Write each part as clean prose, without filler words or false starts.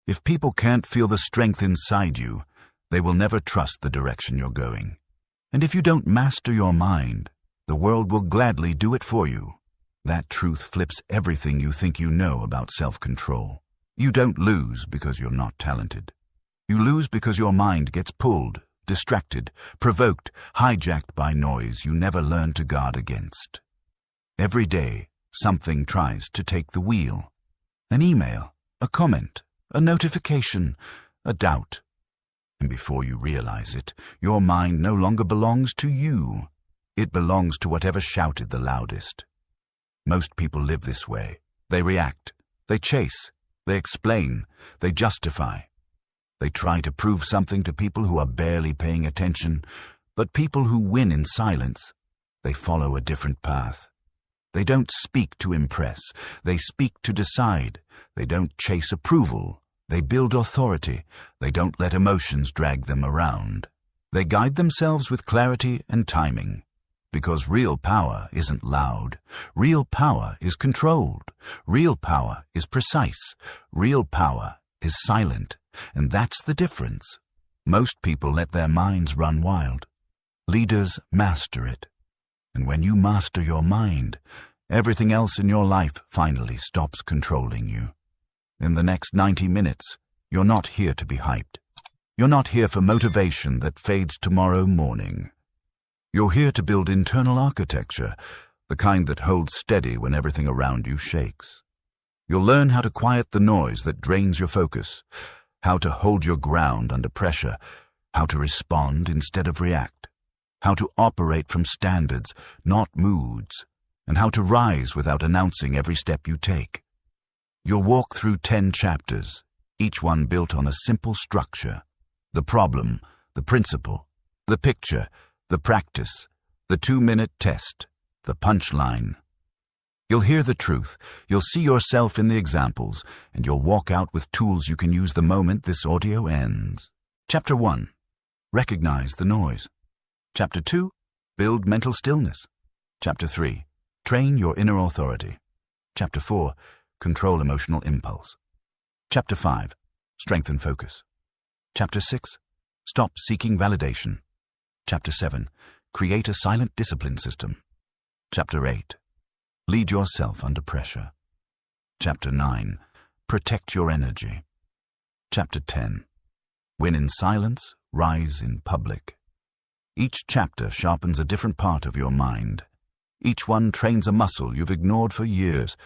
If people can't feel the strength inside you, they will never trust the direction you're going. And if you don't master your mind, the world will gladly do it for you. That truth flips everything you think you know about self-control. You don't lose because you're not talented. You lose because your mind gets pulled, distracted, provoked, hijacked by noise you never learned to guard against. Every day, something tries to take the wheel. An email, a comment, a notification, a doubt. And before you realize it, your mind no longer belongs to you. It belongs to whatever shouted the loudest. Most people live this way. They react, they chase, they explain, they justify. They try to prove something to people who are barely paying attention, but people who win in silence, they follow a different path. They don't speak to impress, they speak to decide. They don't chase approval, they build authority. They don't let emotions drag them around. They guide themselves with clarity and timing. Because real power isn't loud. Real power is controlled. Real power is precise. Real power is silent. And that's the difference. Most people let their minds run wild. Leaders master it. And when you master your mind, everything else in your life finally stops controlling you. In the next 90 minutes, you're not here to be hyped. You're not here for motivation that fades tomorrow morning. You're here to build internal architecture, the kind that holds steady when everything around you shakes. You'll learn how to quiet the noise that drains your focus, how to hold your ground under pressure, how to respond instead of react, how to operate from standards, not moods, and how to rise without announcing every step you take. You'll walk through 10 chapters, each one built on a simple structure: the problem, the principle, the picture, the practice, the 2-minute test, the punchline. You'll hear the truth, you'll see yourself in the examples, and you'll walk out with tools you can use the moment this audio ends. Chapter 1. Recognize the noise. Chapter 2. Build mental stillness. Chapter 3. Train your inner authority. Chapter 4. Control emotional impulse. Chapter 5. Strengthen focus. Chapter 6. Stop seeking validation. Chapter 7. Create a silent discipline system. Chapter 8. Lead yourself under pressure. Chapter 9. Protect your energy. Chapter 10. Win in silence, rise in public. Each chapter sharpens a different part of your mind. Each one trains a muscle you've ignored for years.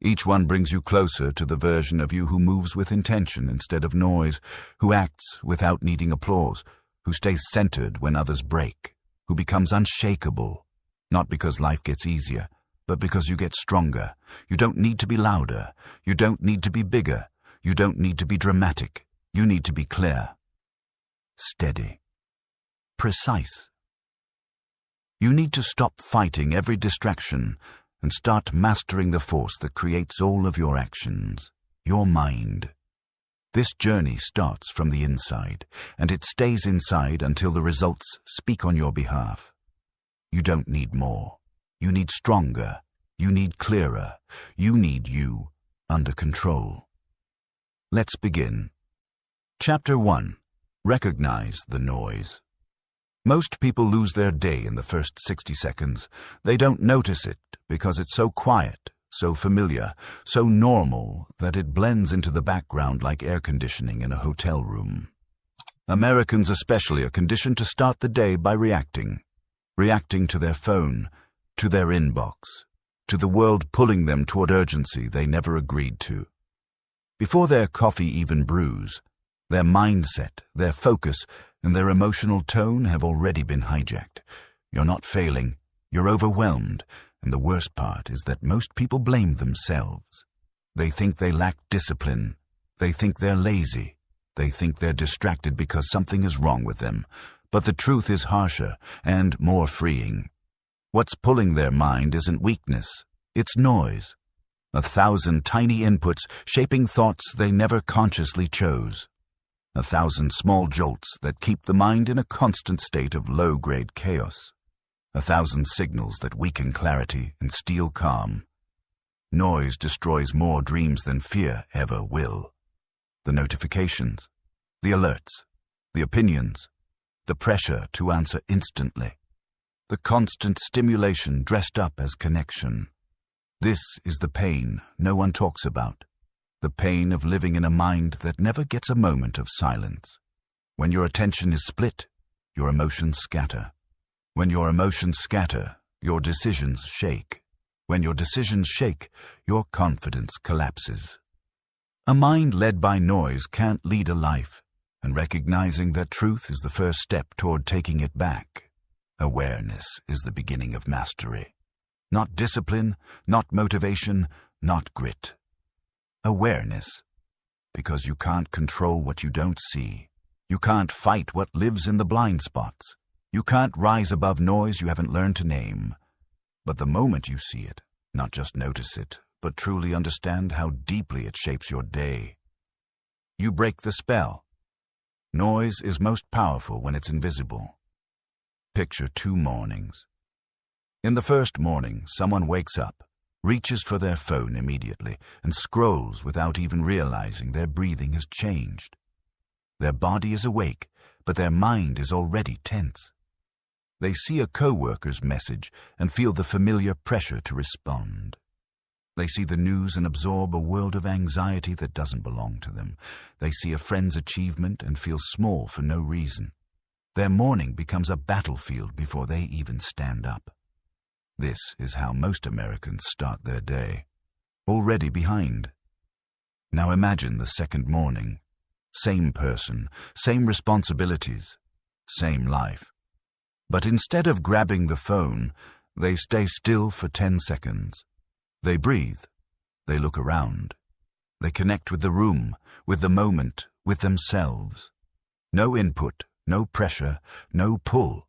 Each one brings you closer to the version of you who moves with intention instead of noise, who acts without needing applause, who stays centered when others break, who becomes unshakable, not because life gets easier, but because you get stronger. You don't need to be louder. You don't need to be bigger. You don't need to be dramatic. You need to be clear, steady, precise. You need to stop fighting every distraction and start mastering the force that creates all of your actions, your mind. This journey starts from the inside, and it stays inside until the results speak on your behalf. You don't need more. You need stronger. You need clearer. You need you under control. Let's begin. Chapter 1. Recognize the noise. Most people lose their day in the first 60 seconds. They don't notice it because it's so quiet, so familiar, so normal that it blends into the background like air conditioning in a hotel room. Americans especially are conditioned to start the day by reacting to their phone, to their inbox, to the world pulling them toward urgency they never agreed to. Before their coffee even brews, their mindset, their focus, and their emotional tone have already been hijacked. You're not failing, you're overwhelmed, and the worst part is that most people blame themselves. They think they lack discipline. They think they're lazy. They think they're distracted because something is wrong with them. But the truth is harsher and more freeing. What's pulling their mind isn't weakness, it's noise. 1,000 tiny inputs shaping thoughts they never consciously chose. 1,000 small jolts that keep the mind in a constant state of low-grade chaos. 1,000 signals that weaken clarity and steal calm. Noise destroys more dreams than fear ever will. the notifications, the alerts, the opinions, the pressure to answer instantly, the constant stimulation dressed up as connection. This is the pain no one talks about, the pain of living in a mind that never gets a moment of silence. When your attention is split, your emotions scatter. When your emotions scatter, your decisions shake. When your decisions shake, your confidence collapses. A mind led by noise can't lead a life, and recognizing that truth is the first step toward taking it back. Awareness is the beginning of mastery. Not discipline, not motivation, not grit. Awareness, because you can't control what you don't see. You can't fight what lives in the blind spots. You can't rise above noise you haven't learned to name. But the moment you see it, not just notice it, but truly understand how deeply it shapes your day, you break the spell. Noise is most powerful when it's invisible. Picture 2 mornings. In the first morning, someone wakes up, reaches for their phone immediately, and scrolls without even realizing their breathing has changed. Their body is awake, but their mind is already tense. They see a coworker's message and feel the familiar pressure to respond. They see the news and absorb a world of anxiety that doesn't belong to them. They see a friend's achievement and feel small for no reason. Their morning becomes a battlefield before they even stand up. This is how most Americans start their day, already behind. Now imagine the second morning. Same person, same responsibilities, same life. But instead of grabbing the phone, they stay still for 10 seconds. They breathe. They look around. They connect with the room, with the moment, with themselves. No input, no pressure, no pull.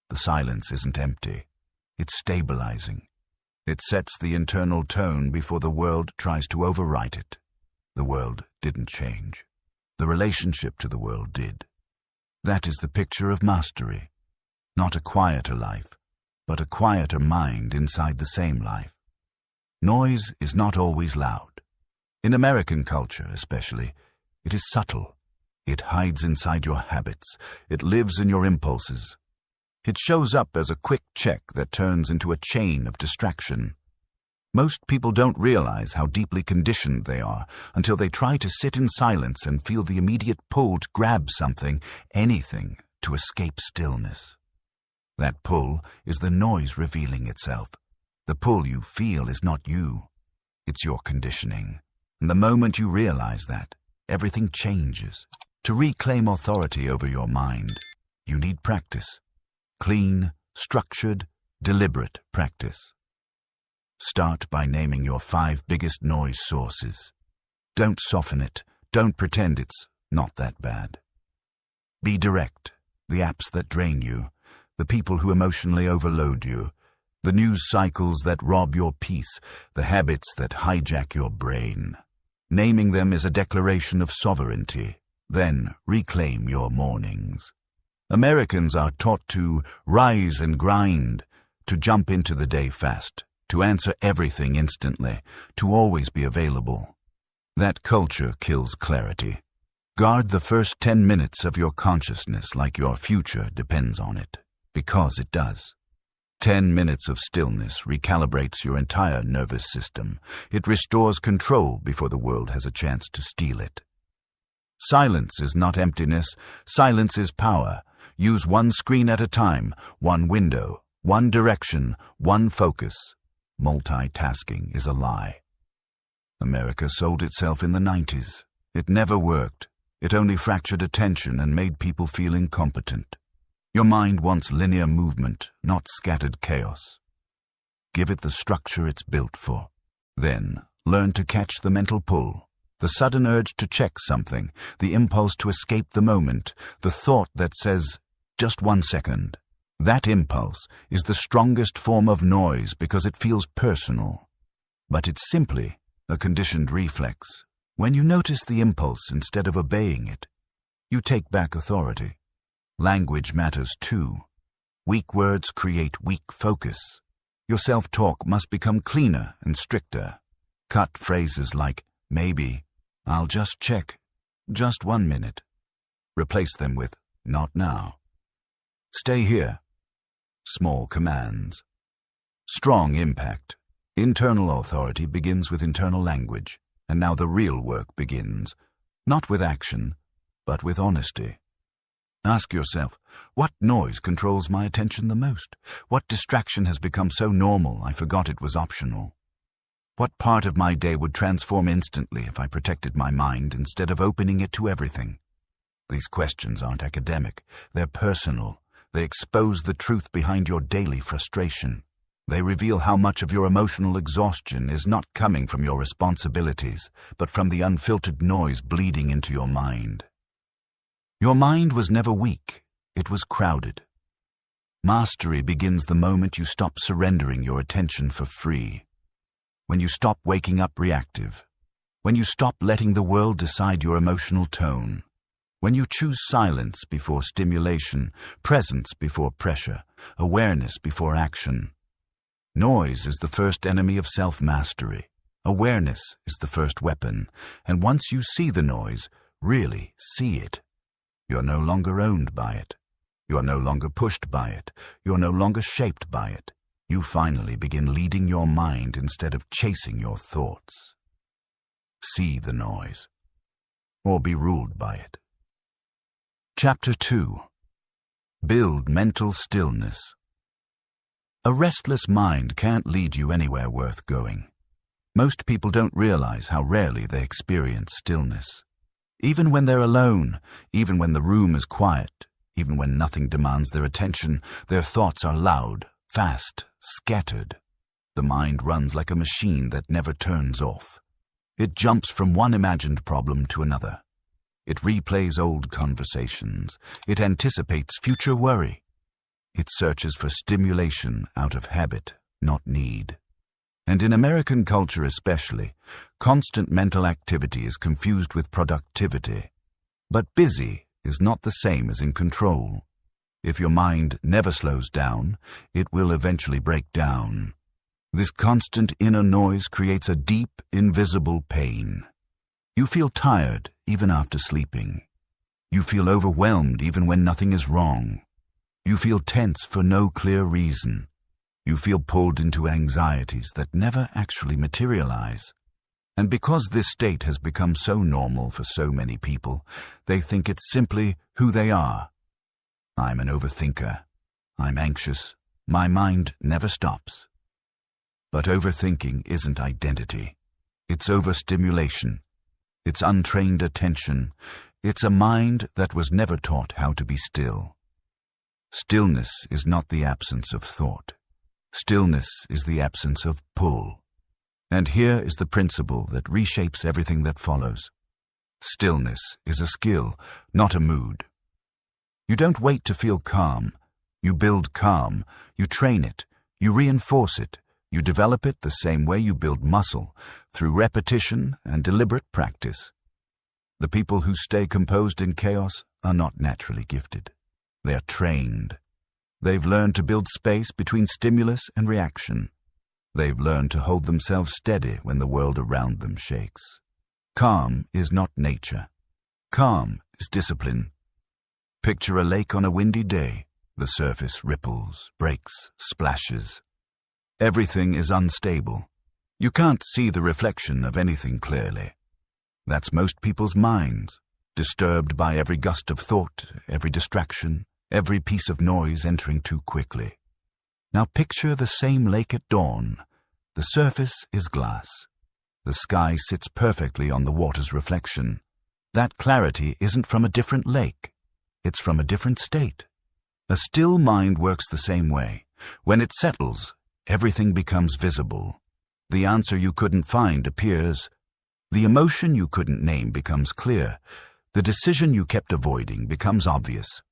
The silence isn't empty. It's stabilizing. It sets the internal tone before the world tries to overwrite it. The world didn't change. The relationship to the world did. That is the picture of mastery. Not a quieter life, but a quieter mind inside the same life. Noise is not always loud. In American culture, especially, it is subtle. It hides inside your habits. It lives in your impulses. It shows up as a quick check that turns into a chain of distraction. Most people don't realize how deeply conditioned they are until they try to sit in silence and feel the immediate pull to grab something, anything, to escape stillness. That pull is the noise revealing itself. The pull you feel is not you. It's your conditioning. And the moment you realize that, everything changes. To reclaim authority over your mind, you need practice. Clean, structured, deliberate practice. Start by naming your 5 biggest noise sources. Don't soften it. Don't pretend it's not that bad. Be direct. The apps that drain you, the people who emotionally overload you, the news cycles that rob your peace, the habits that hijack your brain. Naming them is a declaration of sovereignty. Then reclaim your mornings. Americans are taught to rise and grind, to jump into the day fast, to answer everything instantly, to always be available. That culture kills clarity. Guard the first 10 minutes of your consciousness like your future depends on it, because it does. 10 minutes of stillness recalibrates your entire nervous system. It restores control before the world has a chance to steal it. Silence is not emptiness. Silence is power. Use one screen at a time, one window, one direction, one focus. Multitasking is a lie. America sold itself in the 90s. It never worked. It only fractured attention and made people feel incompetent. Your mind wants linear movement, not scattered chaos. Give it the structure it's built for. Then, learn to catch the mental pull, the sudden urge to check something, the impulse to escape the moment, the thought that says, just 1 second. That impulse is the strongest form of noise because it feels personal. But it's simply a conditioned reflex. When you notice the impulse instead of obeying it, you take back authority. Language matters too. Weak words create weak focus. Your self-talk must become cleaner and stricter. Cut phrases like, maybe, I'll just check, Just 1 minute. Replace them with not now. Stay here. Small commands. Strong impact. Internal authority begins with internal language, and now the real work begins, not with action, but with honesty. Ask yourself, what noise controls my attention the most? What distraction has become so normal I forgot it was optional? What part of my day would transform instantly if I protected my mind instead of opening it to everything? These questions aren't academic, they're personal. They expose the truth behind your daily frustration. They reveal how much of your emotional exhaustion is not coming from your responsibilities, but from the unfiltered noise bleeding into your mind. Your mind was never weak, it was crowded. Mastery begins the moment you stop surrendering your attention for free. When you stop waking up reactive. When you stop letting the world decide your emotional tone. When you choose silence before stimulation, presence before pressure, awareness before action. Noise is the first enemy of self-mastery. Awareness is the first weapon, and once you see the noise, really see it, you're no longer owned by it. You are no longer pushed by it. You are no longer shaped by it. You finally begin leading your mind instead of chasing your thoughts. See the noise, or be ruled by it. Chapter 2. Build mental stillness. A restless mind can't lead you anywhere worth going. Most people don't realize how rarely they experience stillness. Even when they're alone, even when the room is quiet, even when nothing demands their attention, their thoughts are loud, fast, scattered. The mind runs like a machine that never turns off. It jumps from one imagined problem to another. It replays old conversations. It anticipates future worry. It searches for stimulation out of habit, not need. And in American culture especially, constant mental activity is confused with productivity. But busy is not the same as in control. If your mind never slows down, it will eventually break down. This constant inner noise creates a deep, invisible pain. You feel tired even after sleeping. You feel overwhelmed even when nothing is wrong. You feel tense for no clear reason. You feel pulled into anxieties that never actually materialize. And because this state has become so normal for so many people, they think it's simply who they are. I'm an overthinker. I'm anxious. My mind never stops. But overthinking isn't identity. It's overstimulation. It's untrained attention. It's a mind that was never taught how to be still. Stillness is not the absence of thought. Stillness is the absence of pull. And here is the principle that reshapes everything that follows. Stillness is a skill, not a mood. You don't wait to feel calm. You build calm. You train it. You reinforce it. You develop it the same way you build muscle, through repetition and deliberate practice. The people who stay composed in chaos are not naturally gifted. They are trained. They've learned to build space between stimulus and reaction. They've learned to hold themselves steady when the world around them shakes. Calm is not nature. Calm is discipline. Picture a lake on a windy day. The surface ripples, breaks, splashes. Everything is unstable. You can't see the reflection of anything clearly. That's most people's minds, disturbed by every gust of thought, every distraction, every piece of noise entering too quickly. Now picture the same lake at dawn. The surface is glass. The sky sits perfectly on the water's reflection. That clarity isn't from a different lake. It's from a different state. A still mind works the same way. When it settles, everything becomes visible. The answer you couldn't find appears. The emotion you couldn't name becomes clear. The decision you kept avoiding becomes obvious.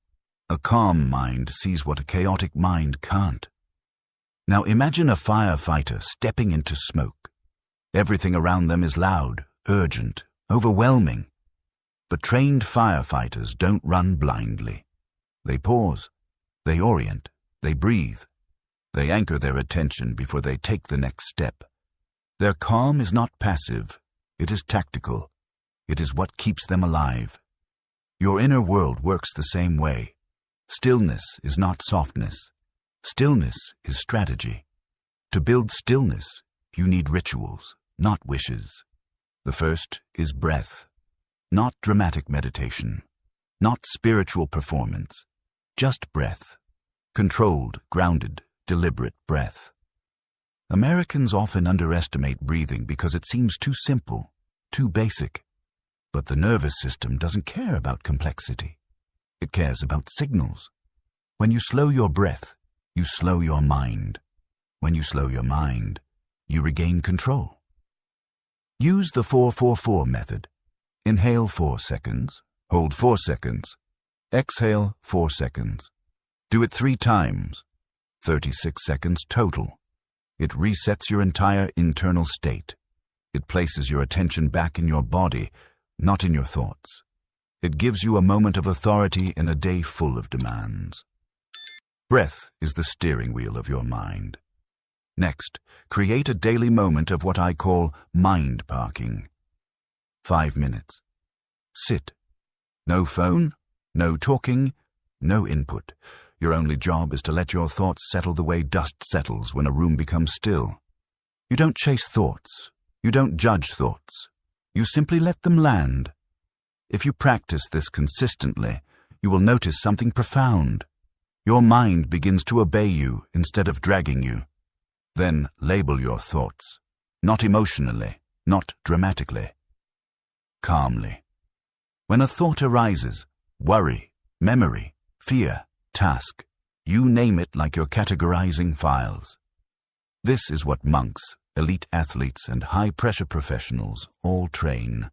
A calm mind sees what a chaotic mind can't. Now imagine a firefighter stepping into smoke. Everything around them is loud, urgent, overwhelming. But trained firefighters don't run blindly. They pause, they orient, they breathe. They anchor their attention before they take the next step. Their calm is not passive, it is tactical. It is what keeps them alive. Your inner world works the same way. Stillness is not softness. Stillness is strategy. To build stillness, you need rituals, not wishes. The first is breath. Not dramatic meditation. Not spiritual performance. Just breath. Controlled, grounded, deliberate breath. Americans often underestimate breathing because it seems too simple, too basic. But the nervous system doesn't care about complexity. It cares about signals. When you slow your breath, you slow your mind. When you slow your mind, you regain control. Use the 4-4-4 method. Inhale 4 seconds, hold 4 seconds, exhale 4 seconds. Do it 3 times, 36 seconds total. It resets your entire internal state. It places your attention back in your body, not in your thoughts. It gives you a moment of authority in a day full of demands. Breath is the steering wheel of your mind. Next, create a daily moment of what I call mind parking. 5 minutes. Sit. No phone, no talking, no input. Your only job is to let your thoughts settle the way dust settles when a room becomes still. You don't chase thoughts. You don't judge thoughts. You simply let them land. If you practice this consistently, you will notice something profound. Your mind begins to obey you instead of dragging you. Then label your thoughts. Not emotionally, not dramatically. Calmly. When a thought arises, worry, memory, fear, task, you name it like you're categorizing files. This is what monks, elite athletes, and high-pressure professionals all train.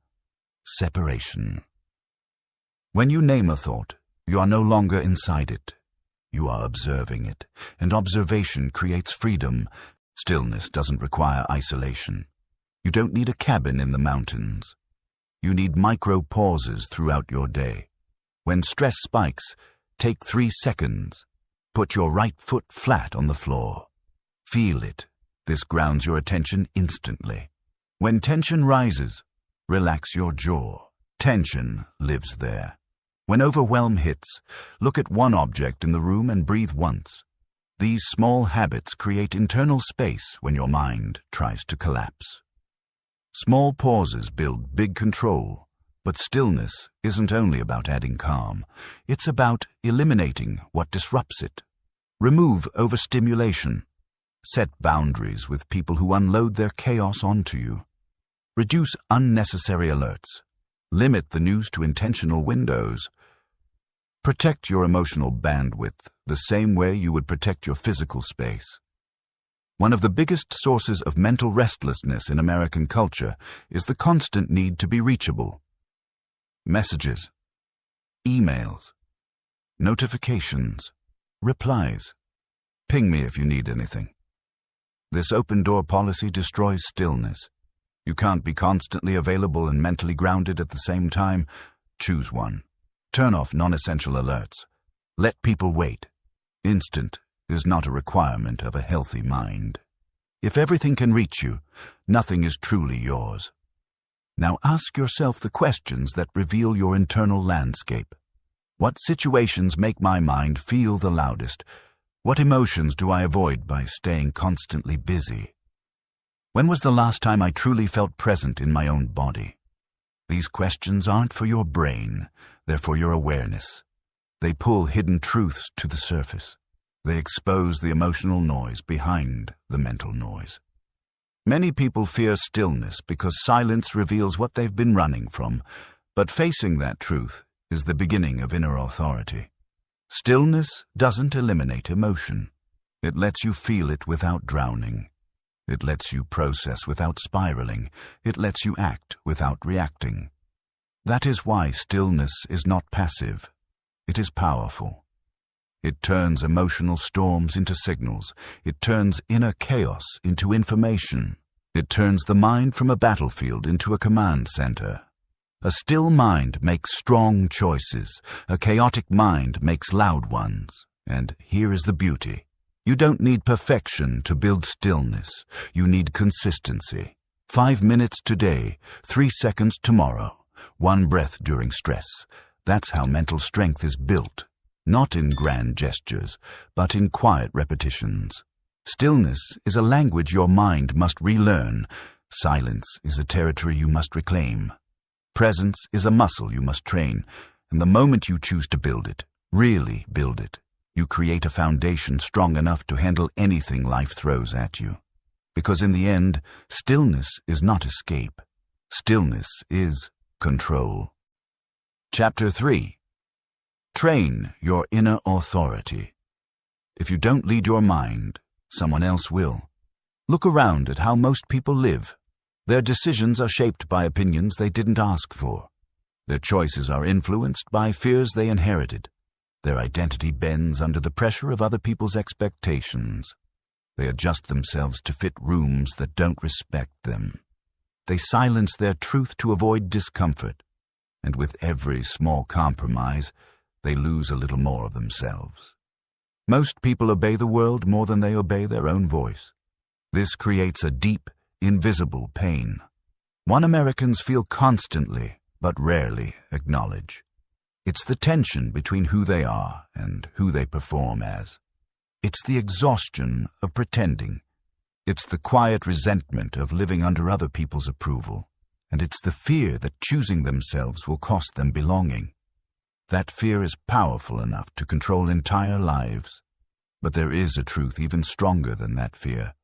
Separation. When you name a thought, you are no longer inside it. You are observing it, and observation creates freedom. Stillness doesn't require isolation. You don't need a cabin in the mountains. You need micro-pauses throughout your day. When stress spikes, take 3 seconds. Put your right foot flat on the floor. Feel it. This grounds your attention instantly. When tension rises, relax your jaw. Tension lives there. When overwhelm hits, look at one object in the room and breathe once. These small habits create internal space when your mind tries to collapse. Small pauses build big control, but stillness isn't only about adding calm. It's about eliminating what disrupts it. Remove overstimulation. Set boundaries with people who unload their chaos onto you. Reduce unnecessary alerts. Limit the news to intentional windows. Protect your emotional bandwidth the same way you would protect your physical space. One of the biggest sources of mental restlessness in American culture is the constant need to be reachable. Messages, emails, notifications, replies. Ping me if you need anything. This open-door policy destroys stillness. You can't be constantly available and mentally grounded at the same time. Choose one. Turn off non-essential alerts. Let people wait. Instant is not a requirement of a healthy mind. If everything can reach you, nothing is truly yours. Now ask yourself the questions that reveal your internal landscape. What situations make my mind feel the loudest? What emotions do I avoid by staying constantly busy? When was the last time I truly felt present in my own body? These questions aren't for your brain, they're for your awareness. They pull hidden truths to the surface. They expose the emotional noise behind the mental noise. Many people fear stillness because silence reveals what they've been running from, but facing that truth is the beginning of inner authority. Stillness doesn't eliminate emotion. It lets you feel it without drowning. It lets you process without spiraling. It lets you act without reacting. That is why stillness is not passive. It is powerful. It turns emotional storms into signals. It turns inner chaos into information. It turns the mind from a battlefield into a command center. A still mind makes strong choices. A chaotic mind makes loud ones. And here is the beauty. You don't need perfection to build stillness. You need consistency. 5 minutes today, 3 seconds tomorrow. one breath during stress. That's how mental strength is built, not in grand gestures, but in quiet repetitions. Stillness is a language your mind must relearn. Silence is a territory you must reclaim. Presence is a muscle you must train, and the moment you choose to build it, really build it, you create a foundation strong enough to handle anything life throws at you. Because in the end, stillness is not escape. Stillness is control. Chapter 3. Train your inner authority. If you don't lead your mind, someone else will. Look around at how most people live. Their decisions are shaped by opinions they didn't ask for. Their choices are influenced by fears they inherited. Their identity bends under the pressure of other people's expectations. They adjust themselves to fit rooms that don't respect them. They silence their truth to avoid discomfort. And with every small compromise, they lose a little more of themselves. Most people obey the world more than they obey their own voice. This creates a deep, invisible pain. One Americans feel constantly, but rarely acknowledge. It's the tension between who they are and who they perform as. It's the exhaustion of pretending. It's the quiet resentment of living under other people's approval. And it's the fear that choosing themselves will cost them belonging. That fear is powerful enough to control entire lives. But there is a truth even stronger than that fear.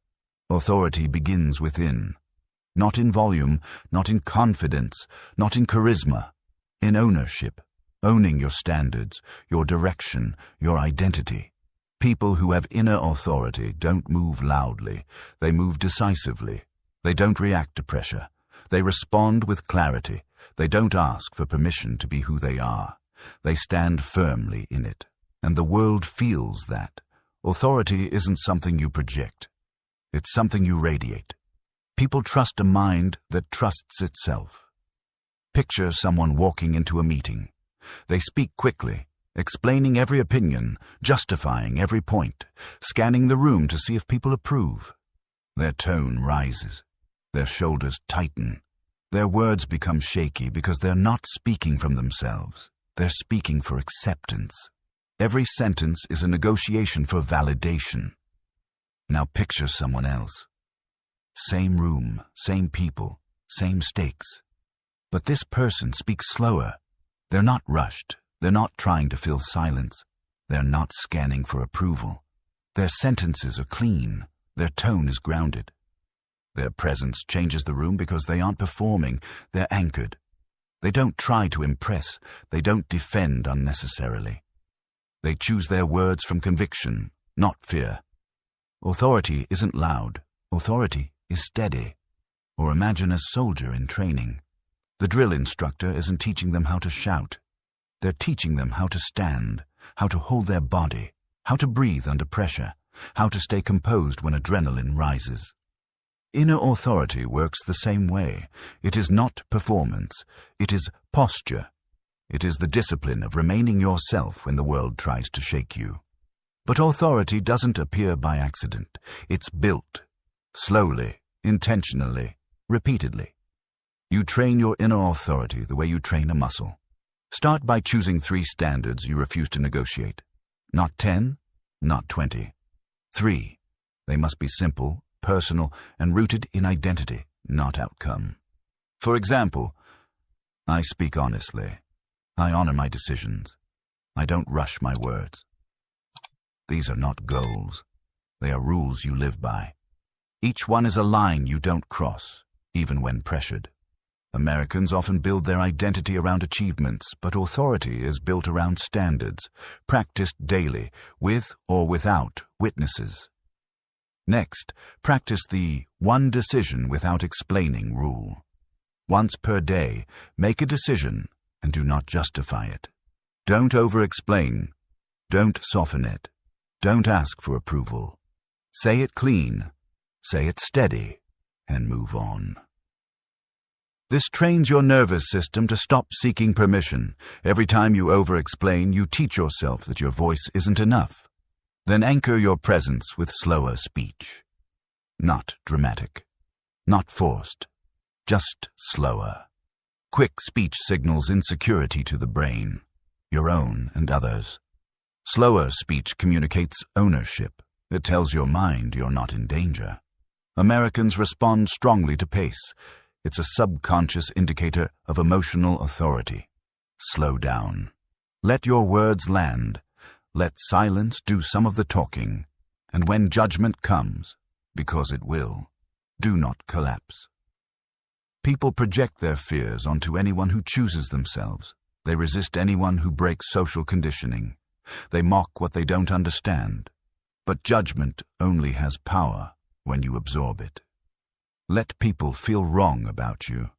Authority begins within. Not in volume, not in confidence, not in charisma. In ownership. Owning your standards, your direction, your identity. People who have inner authority don't move loudly. They move decisively. They don't react to pressure. They respond with clarity. They don't ask for permission to be who they are. They stand firmly in it. And the world feels that. Authority isn't something you project. It's something you radiate. People trust a mind that trusts itself. Picture someone walking into a meeting. They speak quickly, explaining every opinion, justifying every point, scanning the room to see if people approve. Their tone rises. Their shoulders tighten. Their words become shaky because they're not speaking from themselves. They're speaking for acceptance. Every sentence is a negotiation for validation. Now picture someone else. Same room, same people, same stakes. But this person speaks slower. They're not rushed. They're not trying to fill silence. They're not scanning for approval. Their sentences are clean. Their tone is grounded. Their presence changes the room because they aren't performing. They're anchored. They don't try to impress. They don't defend unnecessarily. They choose their words from conviction, not fear. Authority isn't loud. Authority is steady. Or imagine a soldier in training. The drill instructor isn't teaching them how to shout. They're teaching them how to stand, how to hold their body, how to breathe under pressure, how to stay composed when adrenaline rises. Inner authority works the same way. It is not performance. It is posture. It is the discipline of remaining yourself when the world tries to shake you. But authority doesn't appear by accident. It's built. Slowly, intentionally, repeatedly. You train your inner authority the way you train a muscle. Start by choosing 3 standards you refuse to negotiate. Not 10, not 20. 3. They must be simple, personal, and rooted in identity, not outcome. For example, I speak honestly. I honor my decisions. I don't rush my words. These are not goals. They are rules you live by. Each one is a line you don't cross, even when pressured. Americans often build their identity around achievements, but authority is built around standards, practiced daily, with or without witnesses. Next, practice the one decision without explaining rule. Once per day, make a decision and do not justify it. Don't over-explain. Don't soften it. Don't ask for approval. Say it clean. Say it steady, and move on. This trains your nervous system to stop seeking permission. Every time you over-explain, you teach yourself that your voice isn't enough. Then anchor your presence with slower speech. Not dramatic. Not forced. Just slower. Quick speech signals insecurity to the brain, your own and others. Slower speech communicates ownership. It tells your mind you're not in danger. Americans respond strongly to pace. It's a subconscious indicator of emotional authority. Slow down. Let your words land. Let silence do some of the talking. And when judgment comes, because it will, do not collapse. People project their fears onto anyone who chooses themselves. They resist anyone who breaks social conditioning. They mock what they don't understand. But judgment only has power when you absorb it. Let people feel wrong about you.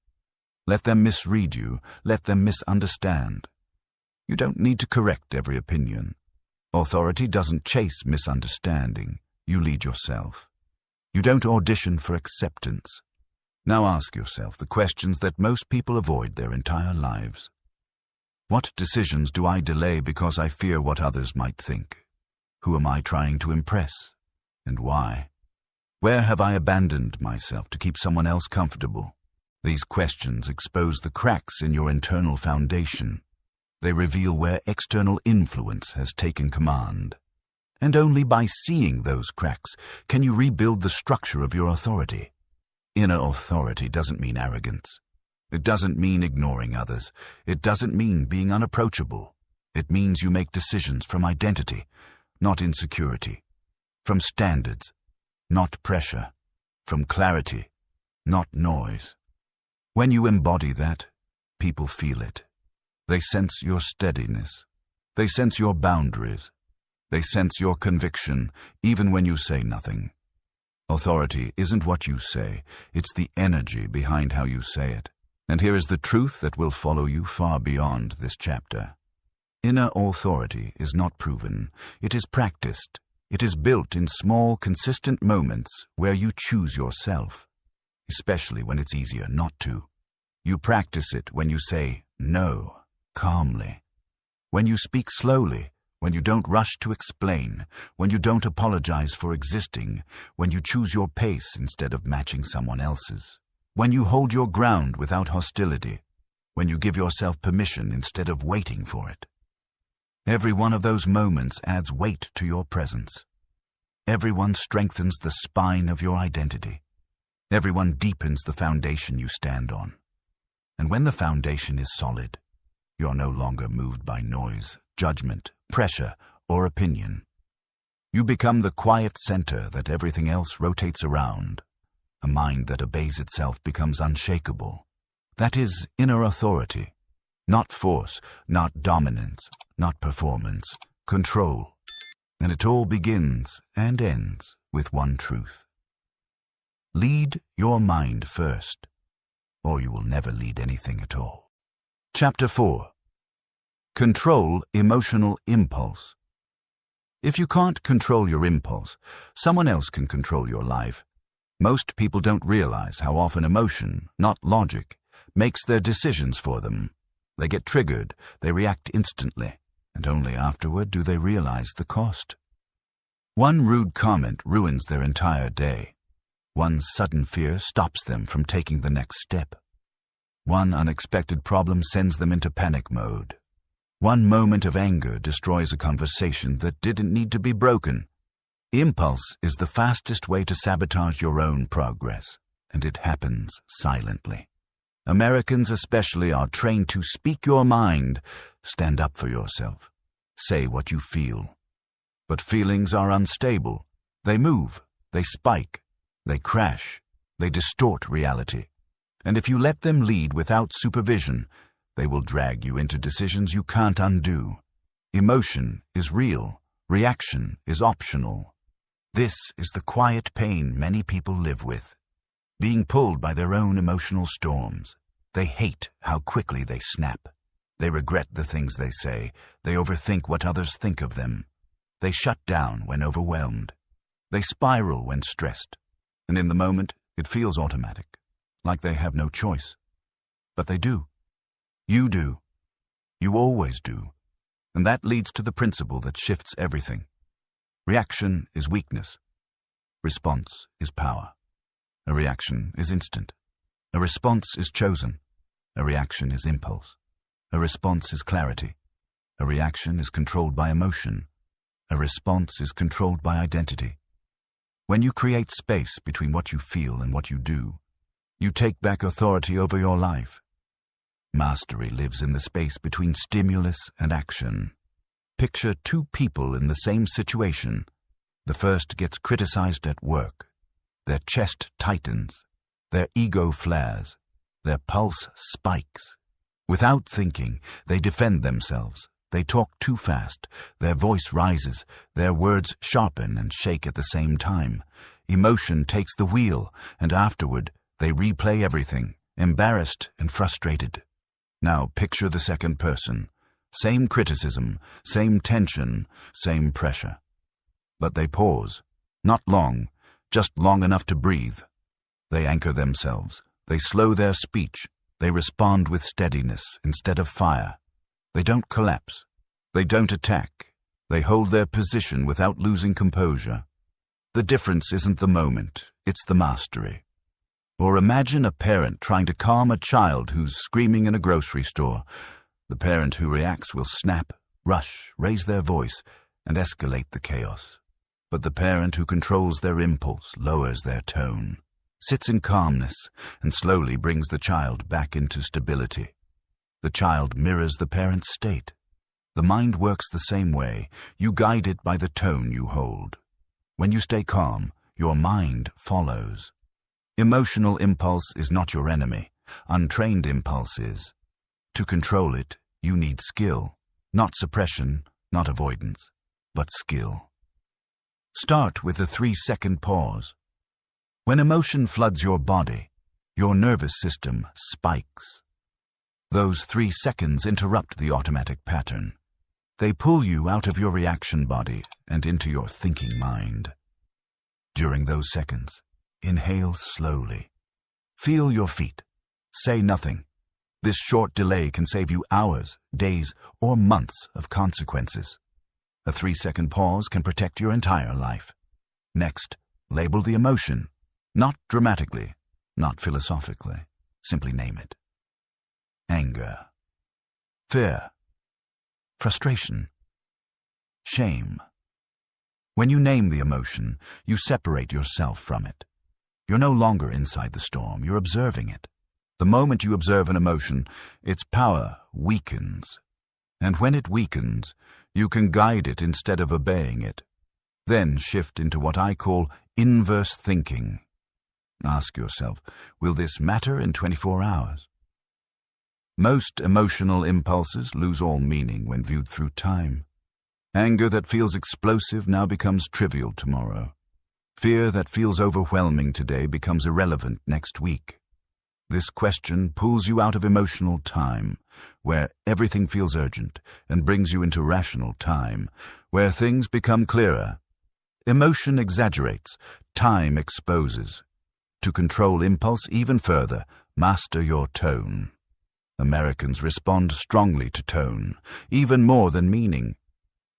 Let them misread you. Let them misunderstand. You don't need to correct every opinion. Authority doesn't chase misunderstanding. You lead yourself. You don't audition for acceptance. Now ask yourself the questions that most people avoid their entire lives. What decisions do I delay because I fear what others might think? Who am I trying to impress? And why? Where have I abandoned myself to keep someone else comfortable? These questions expose the cracks in your internal foundation. They reveal where external influence has taken command. And only by seeing those cracks can you rebuild the structure of your authority. Inner authority doesn't mean arrogance. It doesn't mean ignoring others. It doesn't mean being unapproachable. It means you make decisions from identity, not insecurity. From standards, not pressure. From clarity, not noise. When you embody that, people feel it. They sense your steadiness. They sense your boundaries. They sense your conviction, even when you say nothing. Authority isn't what you say. It's the energy behind how you say it. And here is the truth that will follow you far beyond this chapter. Inner authority is not proven. It is practiced. It is built in small, consistent moments where you choose yourself, especially when it's easier not to. You practice it when you say no, calmly. When you speak slowly, when you don't rush to explain, when you don't apologize for existing, when you choose your pace instead of matching someone else's. When you hold your ground without hostility, when you give yourself permission instead of waiting for it. Every one of those moments adds weight to your presence. Everyone strengthens the spine of your identity. Everyone deepens the foundation you stand on. And when the foundation is solid, you're no longer moved by noise, judgment, pressure, or opinion. You become the quiet center that everything else rotates around. A mind that obeys itself becomes unshakable. That is inner authority. Not force, not dominance, not performance, control. And it all begins and ends with one truth. Lead your mind first, or you will never lead anything at all. Chapter 4. Control emotional impulse. If you can't control your impulse, someone else can control your life. Most people don't realize how often emotion, not logic, makes their decisions for them. They get triggered, they react instantly, and only afterward do they realize the cost. One rude comment ruins their entire day. One sudden fear stops them from taking the next step. One unexpected problem sends them into panic mode. One moment of anger destroys a conversation that didn't need to be broken. Impulse is the fastest way to sabotage your own progress, and it happens silently. Americans especially are trained to speak your mind, stand up for yourself, say what you feel. But feelings are unstable. They move, they spike, they crash, they distort reality. And if you let them lead without supervision, they will drag you into decisions you can't undo. Emotion is real, reaction is optional. This is the quiet pain many people live with. Being pulled by their own emotional storms. They hate how quickly they snap. They regret the things they say. They overthink what others think of them. They shut down when overwhelmed. They spiral when stressed. And in the moment, it feels automatic, like they have no choice. But they do. You do. You always do. And that leads to the principle that shifts everything. Reaction is weakness. Response is power. A reaction is instant. A response is chosen. A reaction is impulse. A response is clarity. A reaction is controlled by emotion. A response is controlled by identity. When you create space between what you feel and what you do, you take back authority over your life. Mastery lives in the space between stimulus and action. Picture two people in the same situation. The first gets criticized at work. Their chest tightens. Their ego flares. Their pulse spikes. Without thinking, they defend themselves. They talk too fast. Their voice rises. Their words sharpen and shake at the same time. Emotion takes the wheel, and afterward, they replay everything, embarrassed and frustrated. Now picture the second person. Same criticism, same tension, same pressure. But they pause. Not long, just long enough to breathe. They anchor themselves. They slow their speech. They respond with steadiness instead of fire. They don't collapse. They don't attack. They hold their position without losing composure. The difference isn't the moment, it's the mastery. Or imagine a parent trying to calm a child who's screaming in a grocery store. The parent who reacts will snap, rush, raise their voice, and escalate the chaos. But the parent who controls their impulse lowers their tone, sits in calmness, and slowly brings the child back into stability. The child mirrors the parent's state. The mind works the same way. You guide it by the tone you hold. When you stay calm, your mind follows. Emotional impulse is not your enemy. Untrained impulse is. To control it, you need skill. Not suppression, not avoidance, but skill. Start with a 3-second pause. When emotion floods your body, your nervous system spikes. Those 3 seconds interrupt the automatic pattern. They pull you out of your reaction body and into your thinking mind. During those seconds, inhale slowly. Feel your feet. Say nothing. This short delay can save you hours, days, or months of consequences. A 3-second pause can protect your entire life. Next, label the emotion. Not dramatically, not philosophically. Simply name it. Anger. Fear. Frustration. Shame. When you name the emotion, you separate yourself from it. You're no longer inside the storm, you're observing it. The moment you observe an emotion, its power weakens. And when it weakens, you can guide it instead of obeying it. Then shift into what I call inverse thinking. Ask yourself, will this matter in 24 hours? Most emotional impulses lose all meaning when viewed through time. Anger that feels explosive now becomes trivial tomorrow. Fear that feels overwhelming today becomes irrelevant next week. This question pulls you out of emotional time, where everything feels urgent, and brings you into rational time, where things become clearer. Emotion exaggerates, time exposes. To control impulse even further, master your tone. Americans respond strongly to tone, even more than meaning.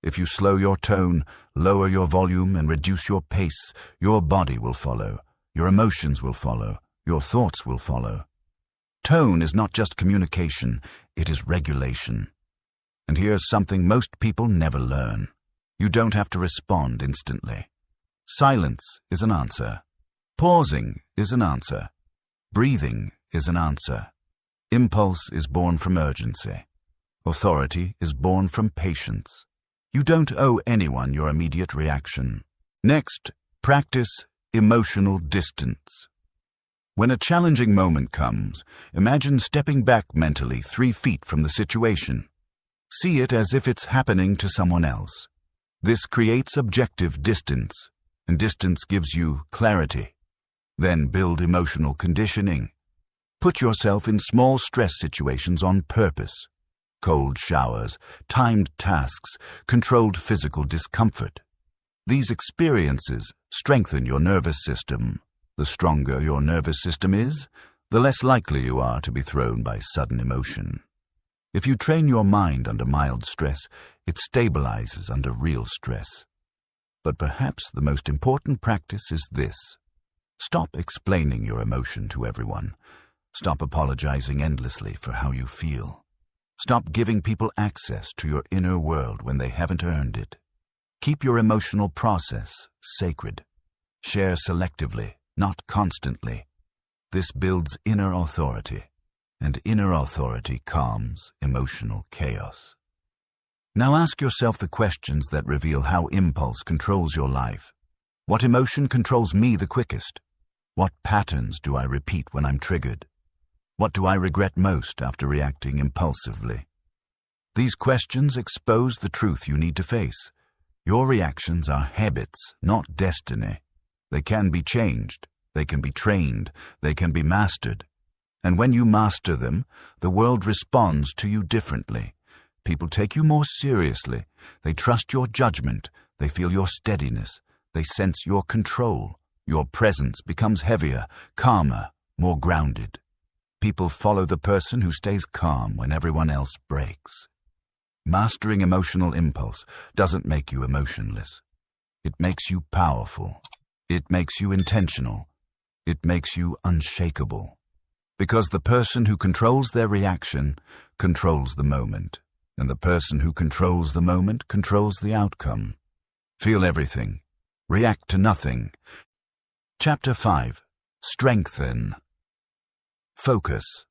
If you slow your tone, lower your volume, and reduce your pace, your body will follow, your emotions will follow, your thoughts will follow. Tone is not just communication, it is regulation. And here's something most people never learn. You don't have to respond instantly. Silence is an answer. Pausing is an answer. Breathing is an answer. Impulse is born from urgency. Authority is born from patience. You don't owe anyone your immediate reaction. Next, practice emotional distance. When a challenging moment comes, imagine stepping back mentally 3 feet from the situation. See it as if it's happening to someone else. This creates objective distance, and distance gives you clarity. Then build emotional conditioning. Put yourself in small stress situations on purpose. Cold showers, timed tasks, controlled physical discomfort. These experiences strengthen your nervous system. The stronger your nervous system is, the less likely you are to be thrown by sudden emotion. If you train your mind under mild stress, it stabilizes under real stress. But perhaps the most important practice is this. Stop explaining your emotion to everyone. Stop apologizing endlessly for how you feel. Stop giving people access to your inner world when they haven't earned it. Keep your emotional process sacred. Share selectively, not constantly. This builds inner authority, and inner authority calms emotional chaos. Now ask yourself the questions that reveal how impulse controls your life. What emotion controls me the quickest? What patterns do I repeat when I'm triggered? What do I regret most after reacting impulsively? These questions expose the truth you need to face. Your reactions are habits, not destiny. They can be changed, they can be trained, they can be mastered. And when you master them, the world responds to you differently. People take you more seriously. They trust your judgment. They feel your steadiness. They sense your control. Your presence becomes heavier, calmer, more grounded. People follow the person who stays calm when everyone else breaks. Mastering emotional impulse doesn't make you emotionless. It makes you powerful. It makes you intentional. It makes you unshakable. Because the person who controls their reaction controls the moment, and the person who controls the moment controls the outcome. Feel everything. React to nothing. Chapter 5. Strengthen. Focus.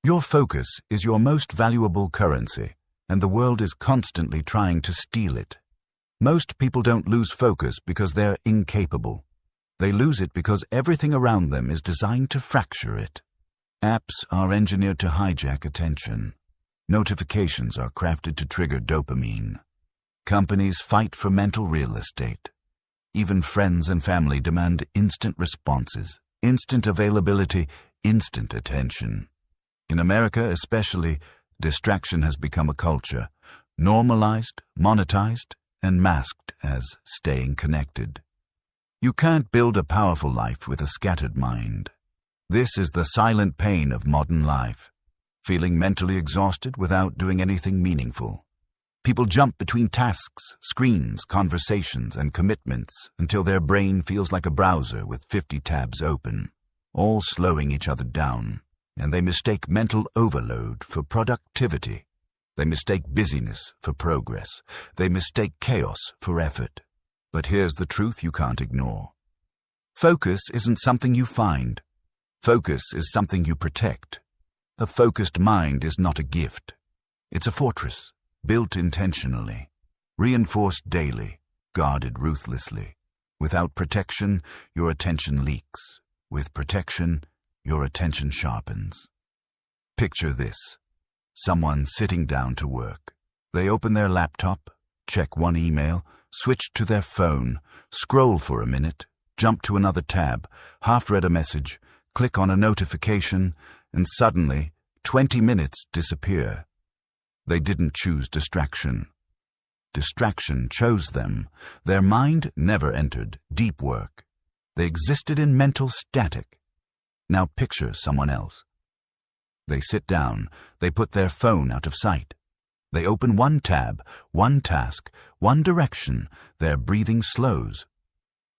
Your focus is your most valuable currency, and the world is constantly trying to steal it. Most people don't lose focus because they're incapable. They lose it because everything around them is designed to fracture it. Apps are engineered to hijack attention. Notifications are crafted to trigger dopamine. Companies fight for mental real estate. Even friends and family demand instant responses, instant availability, instant attention. In America especially, distraction has become a culture, normalized, monetized, and masked as staying connected. You can't build a powerful life with a scattered mind. This is the silent pain of modern life, feeling mentally exhausted without doing anything meaningful. People jump between tasks, screens, conversations, and commitments until their brain feels like a browser with 50 tabs open, all slowing each other down, and they mistake mental overload for productivity. They mistake busyness for progress. They mistake chaos for effort. But here's the truth you can't ignore. Focus isn't something you find. Focus is something you protect. A focused mind is not a gift. It's a fortress, built intentionally, reinforced daily, guarded ruthlessly. Without protection, your attention leaks. With protection, your attention sharpens. Picture this. Someone sitting down to work. They open their laptop, check one email, switch to their phone, scroll for a minute, jump to another tab, half-read a message, click on a notification, and suddenly 20 minutes disappear. They didn't choose distraction. Distraction chose them. Their mind never entered deep work. They existed in mental static. Now picture someone else. They sit down. They put their phone out of sight. They open one tab, one task, one direction. Their breathing slows.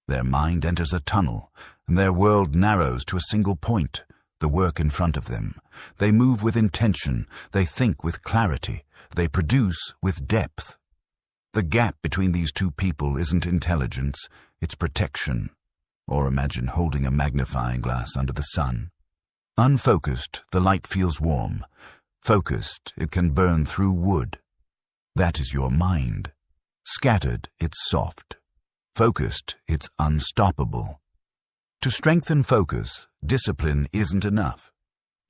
Their mind enters a tunnel, and their world narrows to a single point, the work in front of them. They move with intention. They think with clarity. They produce with depth. The gap between these two people isn't intelligence, it's protection. Or imagine holding a magnifying glass under the sun. Unfocused, the light feels warm. Focused, it can burn through wood. That is your mind. Scattered, it's soft. Focused, it's unstoppable. To strengthen focus, discipline isn't enough.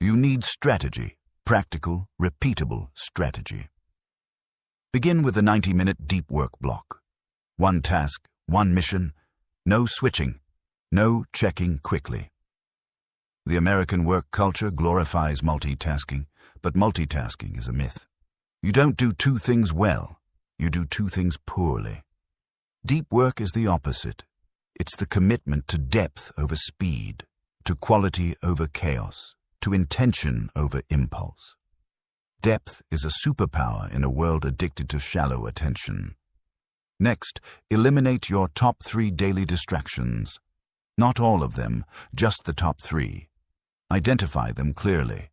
You need strategy, practical, repeatable strategy. Begin with a 90-minute deep work block. One task, one mission, no switching, no checking quickly. The American work culture glorifies multitasking, but multitasking is a myth. You don't do two things well, you do two things poorly. Deep work is the opposite. It's the commitment to depth over speed, to quality over chaos, to intention over impulse. Depth is a superpower in a world addicted to shallow attention. Next, eliminate your top 3 daily distractions. Not all of them, just the top 3. Identify them clearly.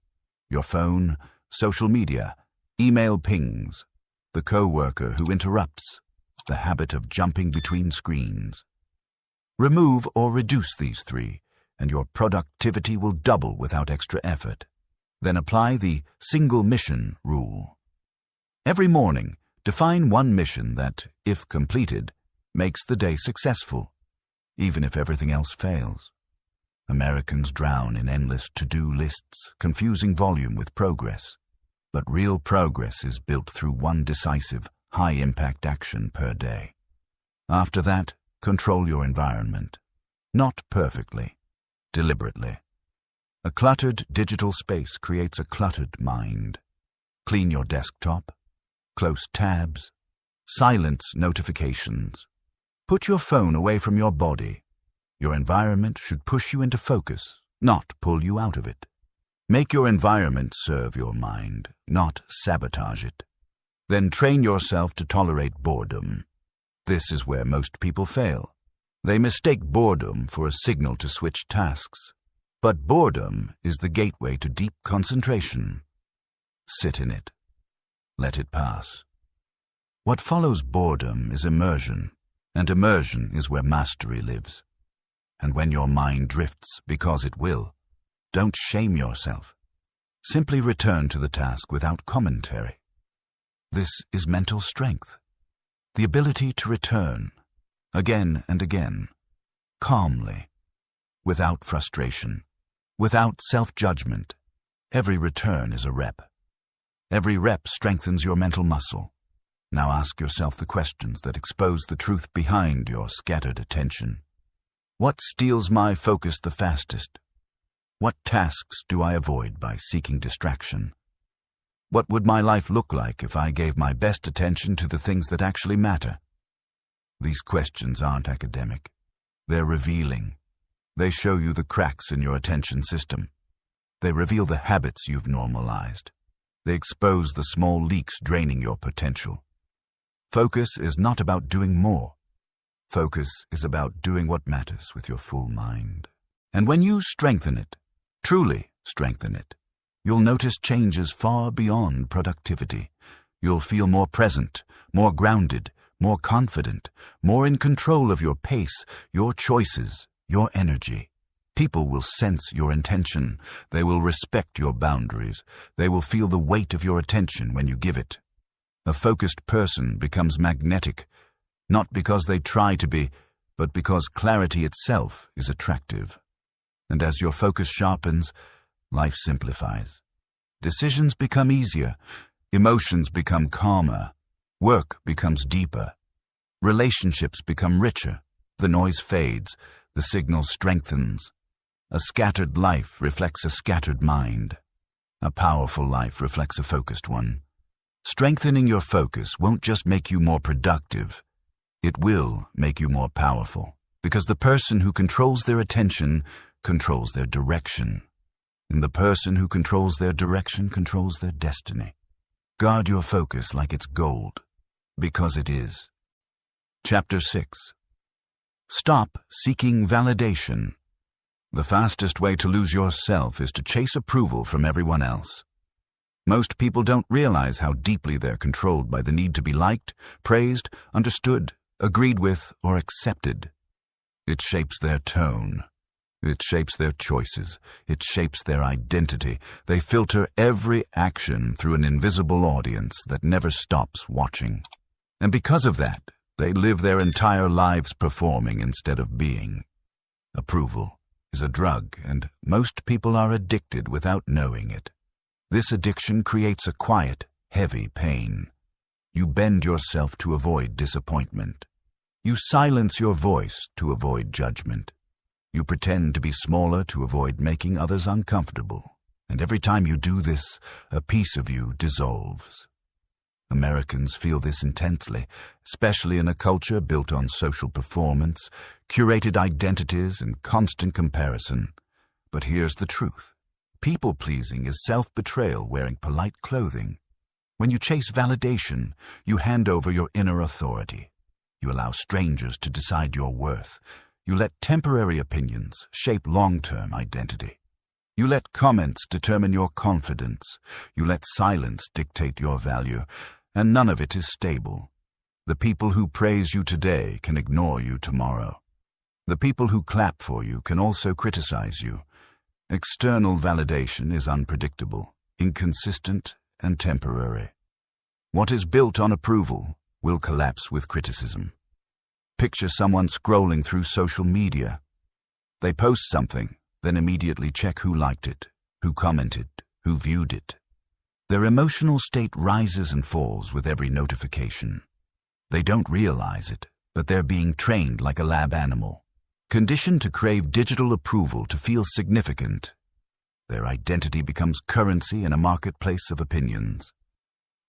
Your phone, social media, email pings, the coworker who interrupts, the habit of jumping between screens. Remove or reduce these three, and your productivity will double without extra effort. Then apply the single mission rule. Every morning, define one mission that, if completed, makes the day successful, even if everything else fails. Americans drown in endless to-do lists, confusing volume with progress. But real progress is built through one decisive, high-impact action per day. After that, control your environment. Not perfectly, deliberately. A cluttered digital space creates a cluttered mind. Clean your desktop, close tabs, silence notifications. Put your phone away from your body. Your environment should push you into focus, not pull you out of it. Make your environment serve your mind, not sabotage it. Then train yourself to tolerate boredom. This is where most people fail. They mistake boredom for a signal to switch tasks. But boredom is the gateway to deep concentration. Sit in it. Let it pass. What follows boredom is immersion, and immersion is where mastery lives. And when your mind drifts, because it will, don't shame yourself. Simply return to the task without commentary. This is mental strength. The ability to return, again and again, calmly, without frustration, without self-judgment. Every return is a rep. Every rep strengthens your mental muscle. Now ask yourself the questions that expose the truth behind your scattered attention. What steals my focus the fastest? What tasks do I avoid by seeking distraction? What would my life look like if I gave my best attention to the things that actually matter? These questions aren't academic. They're revealing. They show you the cracks in your attention system. They reveal the habits you've normalized. They expose the small leaks draining your potential. Focus is not about doing more. Focus is about doing what matters with your full mind. And when you strengthen it, truly strengthen it, you'll notice changes far beyond productivity. You'll feel more present, more grounded, more confident, more in control of your pace, your choices, your energy. People will sense your intention. They will respect your boundaries. They will feel the weight of your attention when you give it. A focused person becomes magnetic, not because they try to be, but because clarity itself is attractive. And as your focus sharpens, life simplifies. Decisions become easier, emotions become calmer, work becomes deeper, relationships become richer, the noise fades, the signal strengthens. A scattered life reflects a scattered mind. A powerful life reflects a focused one. Strengthening your focus won't just make you more productive. It will make you more powerful, because the person who controls their attention controls their direction. And the person who controls their direction controls their destiny. Guard your focus like it's gold, because it is. Chapter 6. Stop seeking validation. The fastest way to lose yourself is to chase approval from everyone else. Most people don't realize how deeply they're controlled by the need to be liked, praised, understood, agreed with, or accepted. It shapes their tone. It shapes their choices. It shapes their identity. They filter every action through an invisible audience that never stops watching. And because of that, they live their entire lives performing instead of being. Approval is a drug, and most people are addicted without knowing it. This addiction creates a quiet, heavy pain. You bend yourself to avoid disappointment. You silence your voice to avoid judgment. You pretend to be smaller to avoid making others uncomfortable. And every time you do this, a piece of you dissolves. Americans feel this intensely, especially in a culture built on social performance, curated identities, and constant comparison. But here's the truth. People-pleasing is self-betrayal wearing polite clothing. When you chase validation, you hand over your inner authority. You allow strangers to decide your worth. You let temporary opinions shape long-term identity. You let comments determine your confidence. You let silence dictate your value, and none of it is stable. The people who praise you today can ignore you tomorrow. The people who clap for you can also criticize you. External validation is unpredictable, inconsistent, and temporary. What is built on approval will collapse with criticism. Picture someone scrolling through social media. They post something, then immediately check who liked it, who commented, who viewed it. Their emotional state rises and falls with every notification. They don't realize it, but they're being trained like a lab animal, conditioned to crave digital approval to feel significant. Their identity becomes currency in a marketplace of opinions.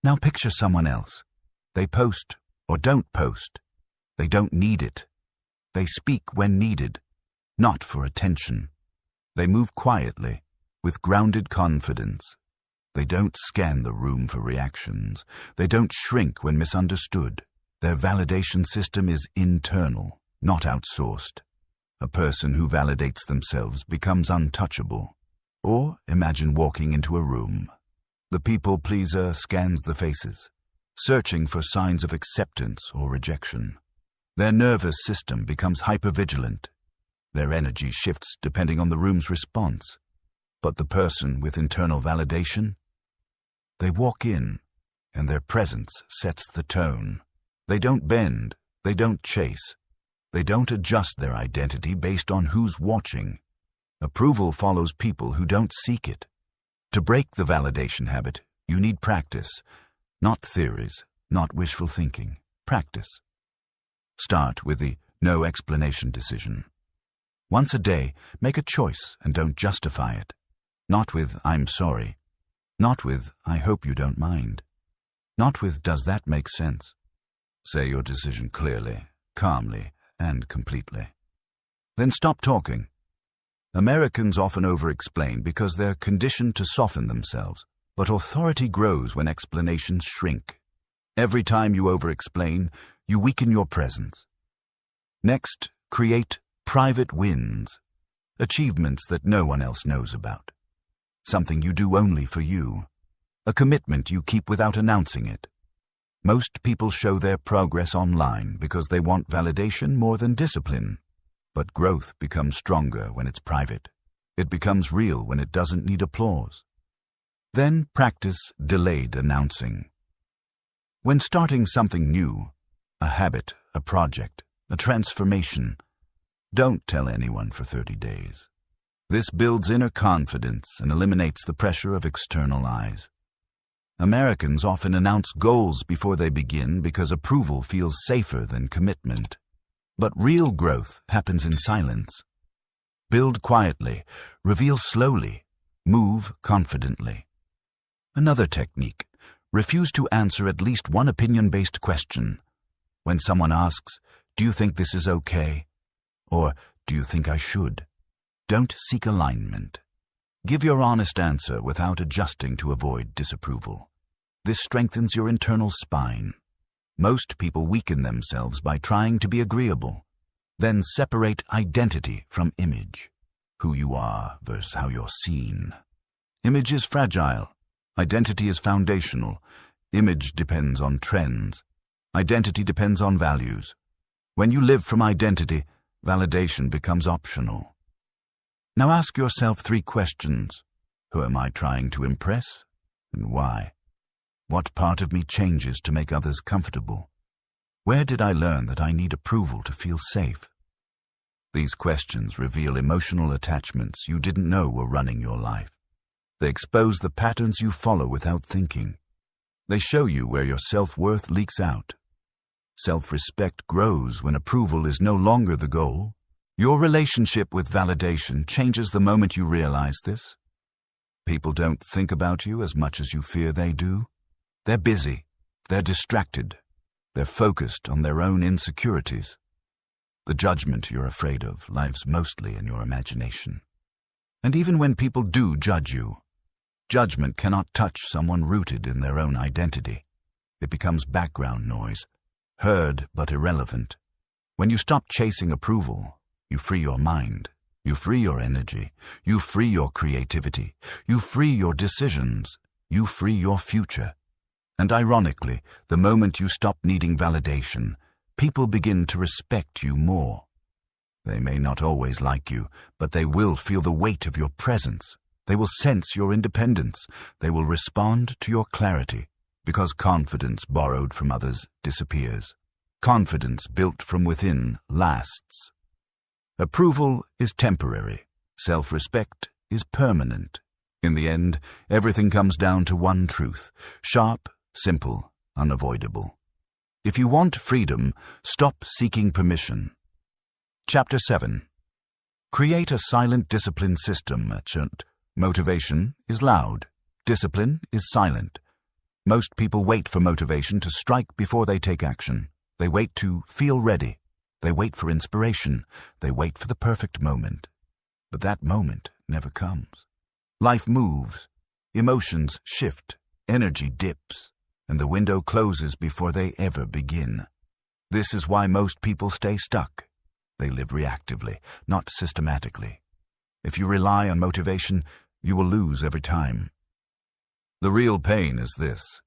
Now picture someone else. They post or don't post. They don't need it. They speak when needed, not for attention. They move quietly, with grounded confidence. They don't scan the room for reactions. They don't shrink when misunderstood. Their validation system is internal, not outsourced. A person who validates themselves becomes untouchable. Or imagine walking into a room. The people pleaser scans the faces, searching for signs of acceptance or rejection. Their nervous system becomes hypervigilant. Their energy shifts depending on the room's response. But the person with internal validation, they walk in, and their presence sets the tone. They don't bend, they don't chase. They don't adjust their identity based on who's watching. Approval follows people who don't seek it. To break the validation habit, you need practice, not theories, not wishful thinking. Practice. Start with the no explanation decision. Once a day, make a choice and don't justify it. Not with "I'm sorry." Not with "I hope you don't mind." Not with "Does that make sense?" Say your decision clearly, calmly, and completely. Then stop talking. Americans often over-explain because they're conditioned to soften themselves, but authority grows when explanations shrink. Every time you over-explain, you weaken your presence. Next, create private wins, achievements that no one else knows about. Something you do only for you, a commitment you keep without announcing it. Most people show their progress online because they want validation more than discipline. But growth becomes stronger when it's private. It becomes real when it doesn't need applause. Then practice delayed announcing. When starting something new, a habit, a project, a transformation, don't tell anyone for 30 days. This builds inner confidence and eliminates the pressure of external eyes. Americans often announce goals before they begin because approval feels safer than commitment. But real growth happens in silence. Build quietly, reveal slowly, move confidently. Another technique: refuse to answer at least one opinion-based question. When someone asks, "Do you think this is okay?" or "Do you think I should?" don't seek alignment. Give your honest answer without adjusting to avoid disapproval. This strengthens your internal spine. Most people weaken themselves by trying to be agreeable. Then separate identity from image. Who you are versus how you're seen. Image is fragile. Identity is foundational. Image depends on trends. Identity depends on values. When you live from identity, validation becomes optional. Now ask yourself 3 questions. Who am I trying to impress, and why? What part of me changes to make others comfortable? Where did I learn that I need approval to feel safe? These questions reveal emotional attachments you didn't know were running your life. They expose the patterns you follow without thinking. They show you where your self-worth leaks out. Self-respect grows when approval is no longer the goal. Your relationship with validation changes the moment you realize this. People don't think about you as much as you fear they do. They're busy. They're distracted. They're focused on their own insecurities. The judgment you're afraid of lives mostly in your imagination. And even when people do judge you, judgment cannot touch someone rooted in their own identity. It becomes background noise, heard but irrelevant. When you stop chasing approval, you free your mind. You free your energy. You free your creativity. You free your decisions. You free your future. And ironically, the moment you stop needing validation, people begin to respect you more. They may not always like you, but they will feel the weight of your presence. They will sense your independence. They will respond to your clarity, because confidence borrowed from others disappears. Confidence built from within lasts. Approval is temporary. Self-respect is permanent. In the end, everything comes down to one truth: sharp, simple, unavoidable. If you want freedom, stop seeking permission. Chapter 7. Create a silent discipline system. Motivation is loud. Discipline is silent. Most people wait for motivation to strike before they take action. They wait to feel ready. They wait for inspiration. They wait for the perfect moment. But that moment never comes. Life moves. Emotions shift. Energy dips. And the window closes before they ever begin. This is why most people stay stuck. They live reactively, not systematically. If you rely on motivation, you will lose every time. The real pain is this: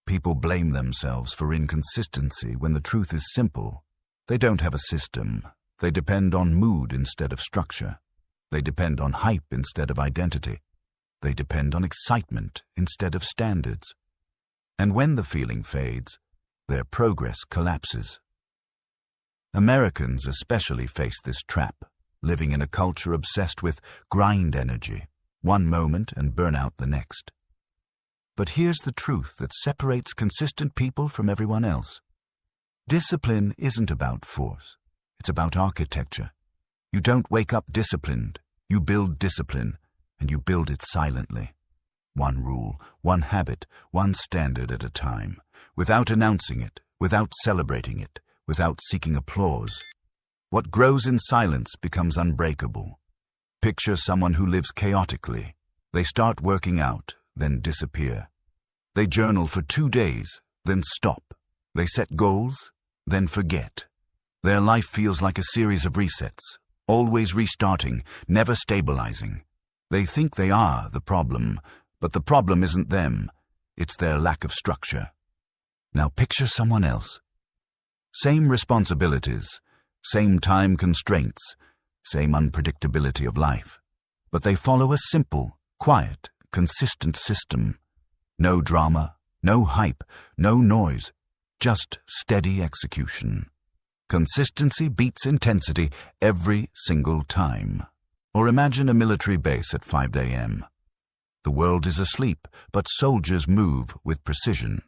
people blame themselves for inconsistency when the truth is simple. They don't have a system. They depend on mood instead of structure. They depend on hype instead of identity. They depend on excitement instead of standards. And when the feeling fades, their progress collapses. Americans especially face this trap, living in a culture obsessed with grind energy, one moment and burnout the next. But here's the truth that separates consistent people from everyone else. Discipline isn't about force. It's about architecture. You don't wake up disciplined. You build discipline, and you build it silently. One rule, one habit, one standard at a time, without announcing it, without celebrating it, without seeking applause. What grows in silence becomes unbreakable. Picture someone who lives chaotically. They start working out, then disappear. They journal for 2 days, then stop. They set goals, then forget. Their life feels like a series of resets, always restarting, never stabilizing. They think they are the problem, but the problem isn't them. It's their lack of structure. Now picture someone else. Same responsibilities, same time constraints, same unpredictability of life. But they follow a simple, quiet, consistent system. No drama, no hype, no noise, just steady execution. Consistency beats intensity every single time. Or imagine a military base at 5 a.m. The world is asleep, but soldiers move with precision.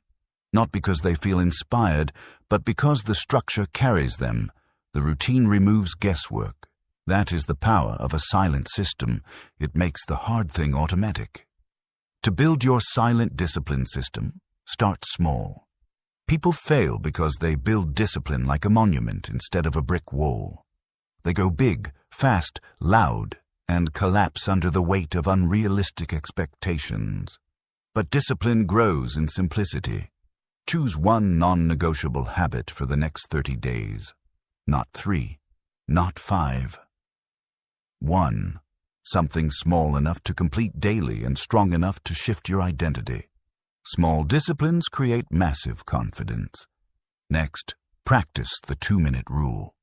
Not because they feel inspired, but because the structure carries them. The routine removes guesswork. That is the power of a silent system. It makes the hard thing automatic. To build your silent discipline system, start small. People fail because they build discipline like a monument instead of a brick wall. They go big, fast, loud, and collapse under the weight of unrealistic expectations. But discipline grows in simplicity. Choose one non-negotiable habit for the next 30 days. Not 3, not 5. 1. Something small enough to complete daily and strong enough to shift your identity. Small disciplines create massive confidence. Next, practice the 2-minute rule.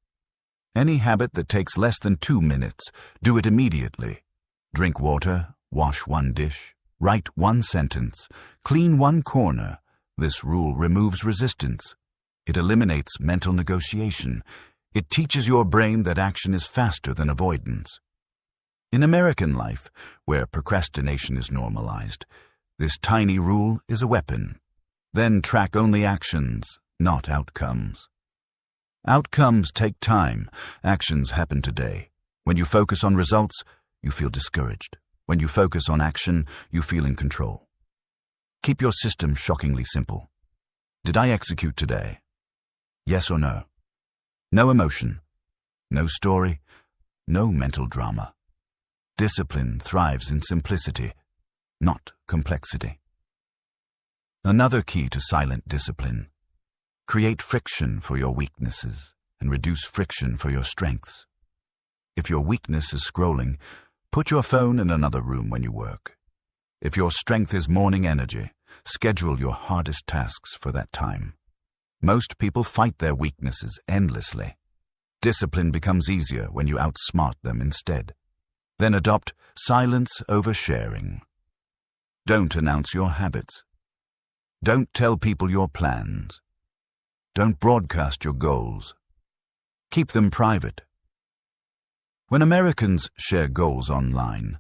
Any habit that takes less than 2 minutes, do it immediately. Drink water, wash 1 dish, write 1 sentence, clean 1 corner. This rule removes resistance. It eliminates mental negotiation. It teaches your brain that action is faster than avoidance. In American life, where procrastination is normalized, this tiny rule is a weapon. Then track only actions, not outcomes. Outcomes take time. Actions happen today. When you focus on results, you feel discouraged. When you focus on action, you feel in control. Keep your system shockingly simple. Did I execute today? Yes or no? No emotion, no story, no mental drama. Discipline thrives in simplicity, not complexity. Another key to silent discipline: create friction for your weaknesses and reduce friction for your strengths. If your weakness is scrolling, put your phone in another room when you work. If your strength is morning energy, schedule your hardest tasks for that time. Most people fight their weaknesses endlessly. Discipline becomes easier when you outsmart them instead. Then adopt silence over sharing. Don't announce your habits. Don't tell people your plans. Don't broadcast your goals. Keep them private. When Americans share goals online,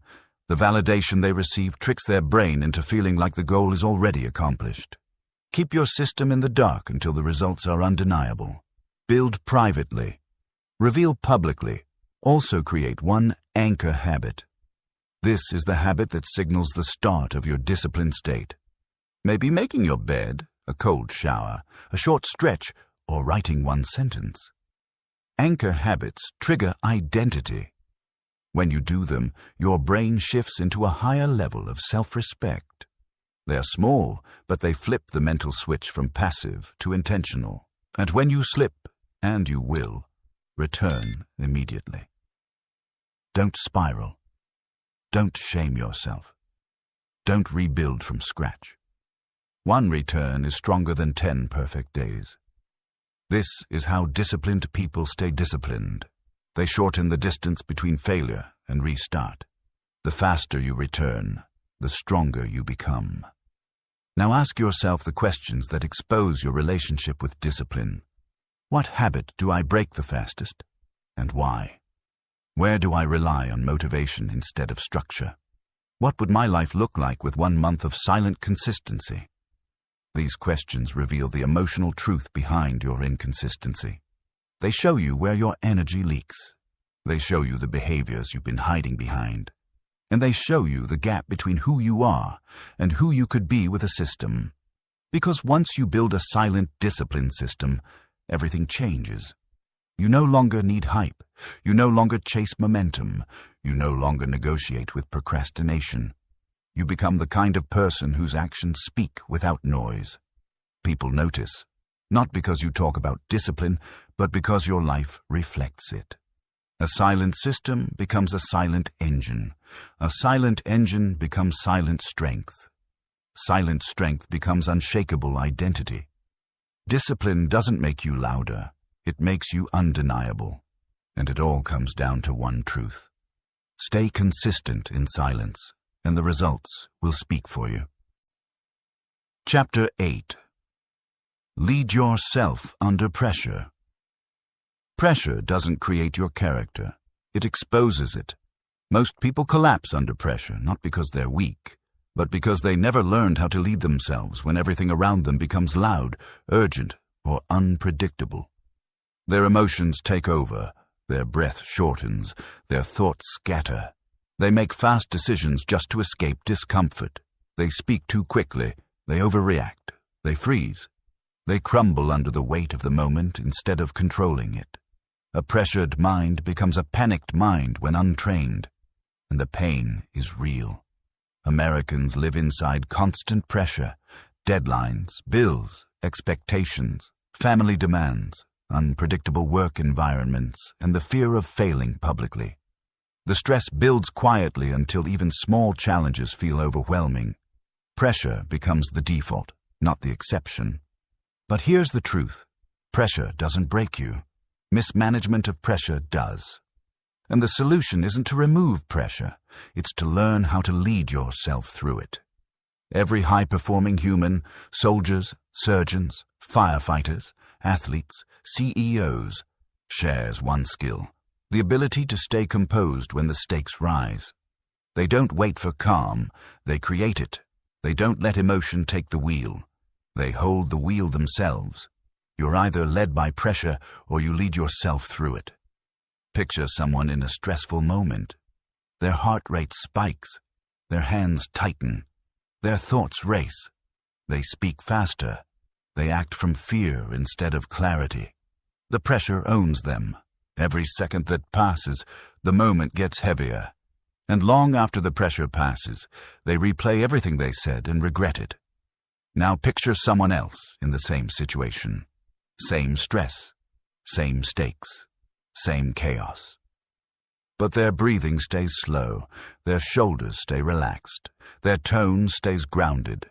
the validation they receive tricks their brain into feeling like the goal is already accomplished. Keep your system in the dark until the results are undeniable. Build privately. Reveal publicly. Also create one anchor habit. This is the habit that signals the start of your disciplined state. Maybe making your bed, a cold shower, a short stretch, or writing one sentence. Anchor habits trigger identity. When you do them, your brain shifts into a higher level of self-respect. They are small, but they flip the mental switch from passive to intentional. And when you slip, and you will, return immediately. Don't spiral. Don't shame yourself. Don't rebuild from scratch. One return is stronger than 10 perfect days. This is how disciplined people stay disciplined. They shorten the distance between failure and restart. The faster you return, the stronger you become. Now ask yourself the questions that expose your relationship with discipline. What habit do I break the fastest, and why? Where do I rely on motivation instead of structure? What would my life look like with 1 month of silent consistency? These questions reveal the emotional truth behind your inconsistency. They show you where your energy leaks. They show you the behaviors you've been hiding behind. And they show you the gap between who you are and who you could be with a system. Because once you build a silent discipline system, everything changes. You no longer need hype. You no longer chase momentum. You no longer negotiate with procrastination. You become the kind of person whose actions speak without noise. People notice, not because you talk about discipline, but because your life reflects it. A silent system becomes a silent engine. A silent engine becomes silent strength. Silent strength becomes unshakable identity. Discipline doesn't make you louder. It makes you undeniable. And it all comes down to one truth. Stay consistent in silence, and the results will speak for you. Chapter 8. Lead yourself under pressure. Pressure doesn't create your character. It exposes it. Most people collapse under pressure, not because they're weak, but because they never learned how to lead themselves when everything around them becomes loud, urgent, or unpredictable. Their emotions take over, their breath shortens, their thoughts scatter. They make fast decisions just to escape discomfort. They speak too quickly, they overreact, they freeze. They crumble under the weight of the moment instead of controlling it. A pressured mind becomes a panicked mind when untrained, and the pain is real. Americans live inside constant pressure, deadlines, bills, expectations, family demands, unpredictable work environments, and the fear of failing publicly. The stress builds quietly until even small challenges feel overwhelming. Pressure becomes the default, not the exception. But here's the truth. Pressure doesn't break you. Mismanagement of pressure does. And the solution isn't to remove pressure. It's to learn how to lead yourself through it. Every high-performing human, soldiers, surgeons, firefighters, athletes, CEOs, shares one skill: the ability to stay composed when the stakes rise. They don't wait for calm, they create it. They don't let emotion take the wheel. They hold the wheel themselves. You're either led by pressure or you lead yourself through it. Picture someone in a stressful moment. Their heart rate spikes. Their hands tighten. Their thoughts race. They speak faster. They act from fear instead of clarity. The pressure owns them. Every second that passes, the moment gets heavier. And long after the pressure passes, they replay everything they said and regret it. Now picture someone else in the same situation. Same stress, same stakes, same chaos. But their breathing stays slow, their shoulders stay relaxed, their tone stays grounded.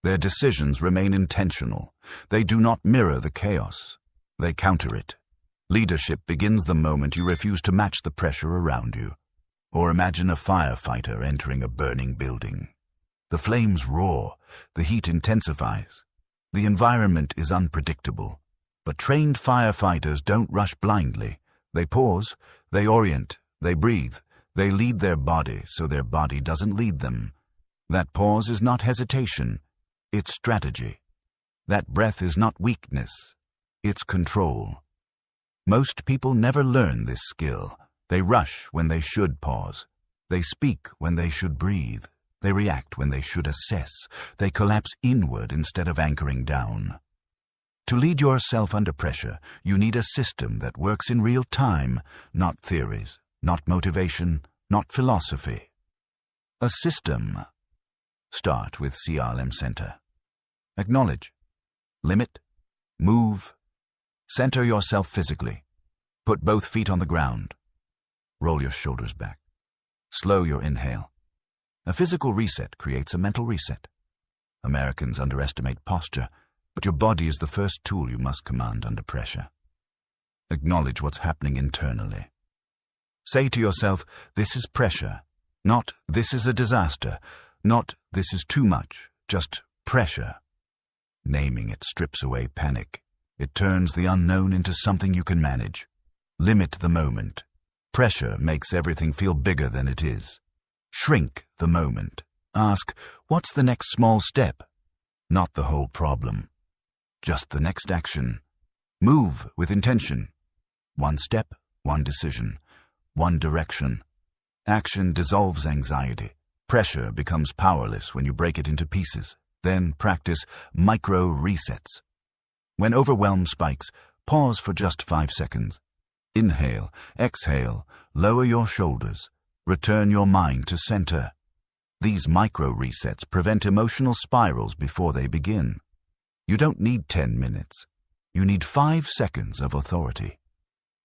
Their decisions remain intentional. They do not mirror the chaos. They counter it. Leadership begins the moment you refuse to match the pressure around you. Or imagine a firefighter entering a burning building. The flames roar, the heat intensifies. The environment is unpredictable. But trained firefighters don't rush blindly. They pause, they orient, they breathe, they lead their body so their body doesn't lead them. That pause is not hesitation, it's strategy. That breath is not weakness, it's control. Most people never learn this skill. They rush when they should pause. They speak when they should breathe. They react when they should assess. They collapse inward instead of anchoring down. To lead yourself under pressure, you need a system that works in real time, not theories, not motivation, not philosophy. A system. Start with CRM Center. Acknowledge. Limit. Move. Center yourself physically. Put both feet on the ground. Roll your shoulders back. Slow your inhale. A physical reset creates a mental reset. Americans underestimate posture, but your body is the first tool you must command under pressure. Acknowledge what's happening internally. Say to yourself, this is pressure, not this is a disaster, not this is too much, just pressure. Naming it strips away panic. It turns the unknown into something you can manage. Limit the moment. Pressure makes everything feel bigger than it is. Shrink the moment. Ask, what's the next small step? Not the whole problem. Just the next action. Move with intention. One step, one decision, one direction. Action dissolves anxiety. Pressure becomes powerless when you break it into pieces. Then practice micro resets. When overwhelm spikes, pause for just 5 seconds. Inhale, exhale, lower your shoulders. Return your mind to center. These micro resets prevent emotional spirals before they begin. You don't need 10 minutes. You need 5 seconds of authority.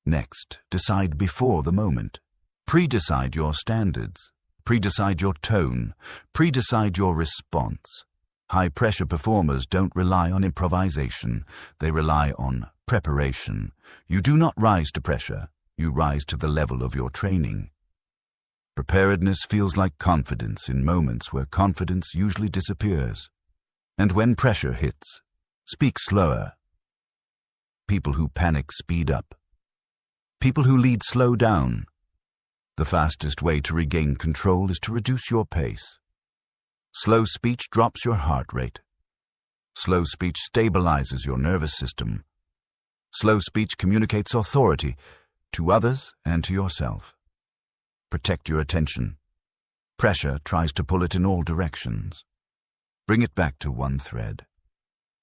Next, decide before the moment. Pre-decide your standards. Pre-decide your tone. Pre-decide your response. High-pressure performers don't rely on improvisation. They rely on preparation. You do not rise to pressure. You rise to the level of your training. Preparedness feels like confidence in moments where confidence usually disappears. And when pressure hits, speak slower. People who panic speed up. People who lead slow down. The fastest way to regain control is to reduce your pace. Slow speech drops your heart rate. Slow speech stabilizes your nervous system. Slow speech communicates authority to others and to yourself. Protect your attention. Pressure tries to pull it in all directions. Bring it back to one thread.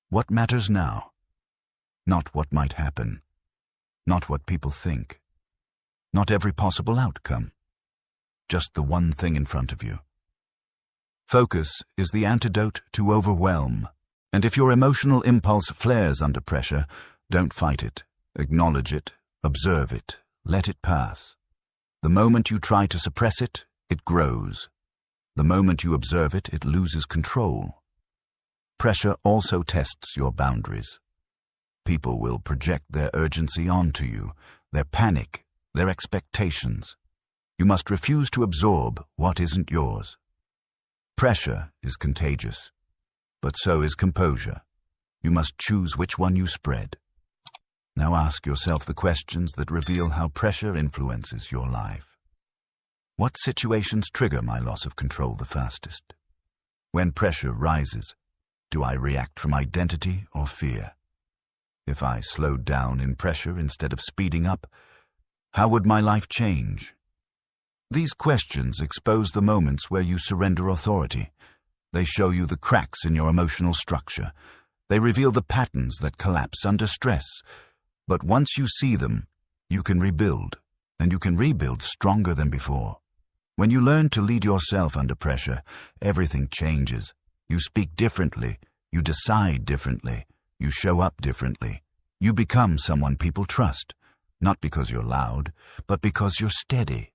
What matters now? Not what might happen. Not what people think. Not every possible outcome. Just the one thing in front of you. Focus is the antidote to overwhelm. And if your emotional impulse flares under pressure, don't fight it. Acknowledge it. Observe it. Let it pass. The moment you try to suppress it, it grows. The moment you observe it, it loses control. Pressure also tests your boundaries. People will project their urgency onto you, their panic, their expectations. You must refuse to absorb what isn't yours. Pressure is contagious, but so is composure. You must choose which one you spread. Now ask yourself the questions that reveal how pressure influences your life. What situations trigger my loss of control the fastest? When pressure rises, do I react from identity or fear? If I slowed down in pressure instead of speeding up, how would my life change? These questions expose the moments where you surrender authority. They show you the cracks in your emotional structure. They reveal the patterns that collapse under stress. But once you see them, you can rebuild, and you can rebuild stronger than before. When you learn to lead yourself under pressure, everything changes. You speak differently, you decide differently, you show up differently. You become someone people trust, not because you're loud, but because you're steady.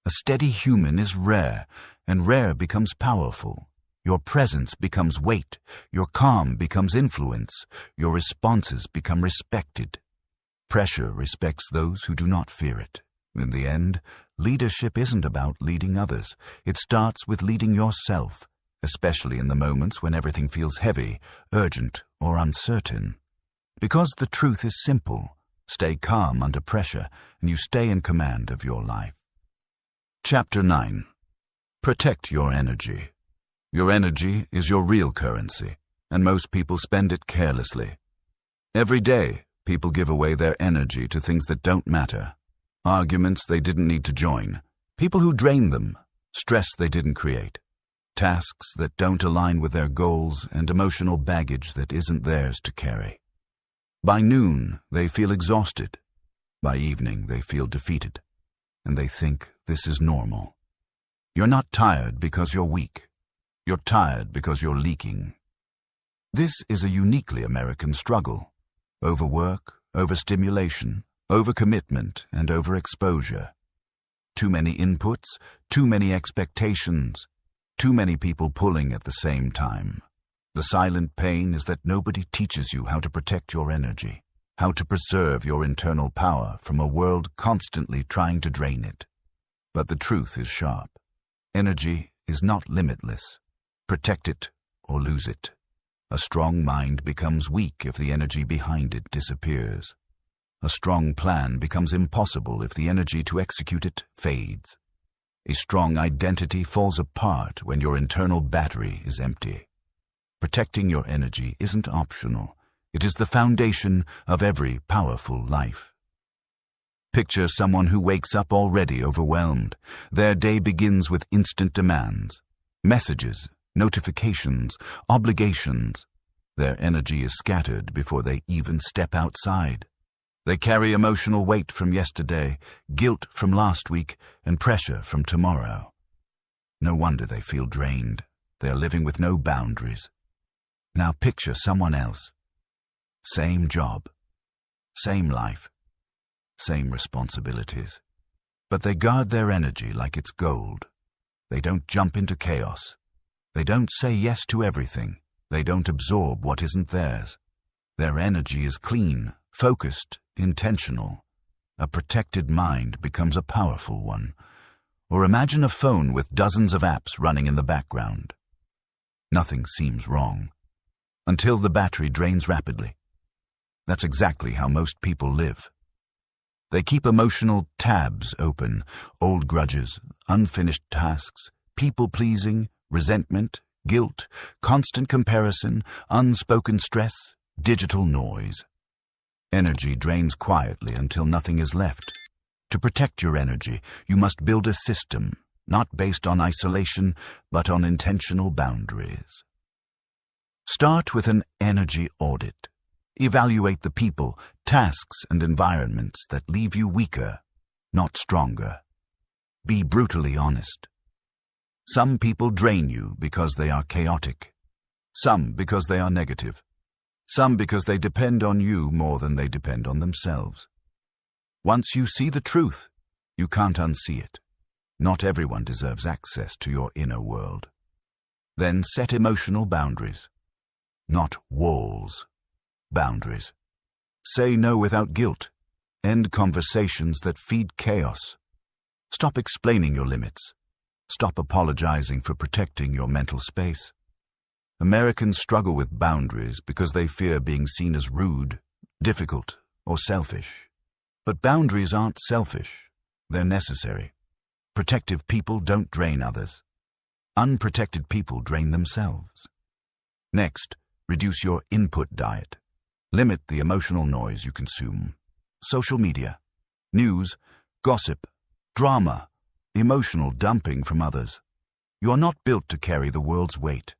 A steady human is rare, and rare becomes powerful. Your presence becomes weight, your calm becomes influence, your responses become respected. Pressure respects those who do not fear it. In the end, leadership isn't about leading others. It starts with leading yourself, especially in the moments when everything feels heavy, urgent, or uncertain. Because the truth is simple, stay calm under pressure, and you stay in command of your life. Chapter 9. Protect your energy. Your energy is your real currency, and most people spend it carelessly. Every day, people give away their energy to things that don't matter. Arguments they didn't need to join, people who drain them, stress they didn't create, tasks that don't align with their goals, and emotional baggage that isn't theirs to carry. By noon, they feel exhausted. By evening, they feel defeated. And they think this is normal. You're not tired because you're weak. You're tired because you're leaking. This is a uniquely American struggle. Overwork, overstimulation, overcommitment, and overexposure. Too many inputs, too many expectations, too many people pulling at the same time. The silent pain is that nobody teaches you how to protect your energy, how to preserve your internal power from a world constantly trying to drain it. But the truth is sharp. Energy is not limitless. Protect it or lose it. A strong mind becomes weak if the energy behind it disappears. A strong plan becomes impossible if the energy to execute it fades. A strong identity falls apart when your internal battery is empty. Protecting your energy isn't optional. It is the foundation of every powerful life. Picture someone who wakes up already overwhelmed. Their day begins with instant demands, messages, notifications, obligations. Their energy is scattered before they even step outside. They carry emotional weight from yesterday, guilt from last week, and pressure from tomorrow. No wonder they feel drained. They are living with no boundaries. Now picture someone else. Same job, same life, same responsibilities. But they guard their energy like it's gold. They don't jump into chaos. They don't say yes to everything. They don't absorb what isn't theirs. Their energy is clean, focused, intentional. A protected mind becomes a powerful one. Or imagine a phone with dozens of apps running in the background. Nothing seems wrong until the battery drains rapidly. That's exactly how most people live. They keep emotional tabs open, old grudges, unfinished tasks, people-pleasing, resentment, guilt, constant comparison, unspoken stress, digital noise. Energy drains quietly until nothing is left. To protect your energy, you must build a system, not based on isolation, but on intentional boundaries. Start with an energy audit. Evaluate the people, tasks, and environments that leave you weaker, not stronger. Be brutally honest. Some people drain you because they are chaotic. Some because they are negative. Some because they depend on you more than they depend on themselves. Once you see the truth, you can't unsee it. Not everyone deserves access to your inner world. Then set emotional boundaries. Not walls. Boundaries. Say no without guilt. End conversations that feed chaos. Stop explaining your limits. Stop apologizing for protecting your mental space. Americans struggle with boundaries because they fear being seen as rude, difficult, or selfish. But boundaries aren't selfish. They're necessary. Protective people don't drain others. Unprotected people drain themselves. Next, reduce your input diet. Limit the emotional noise you consume. Social media, news, gossip, drama, emotional dumping from others. You are not built to carry the world's weight.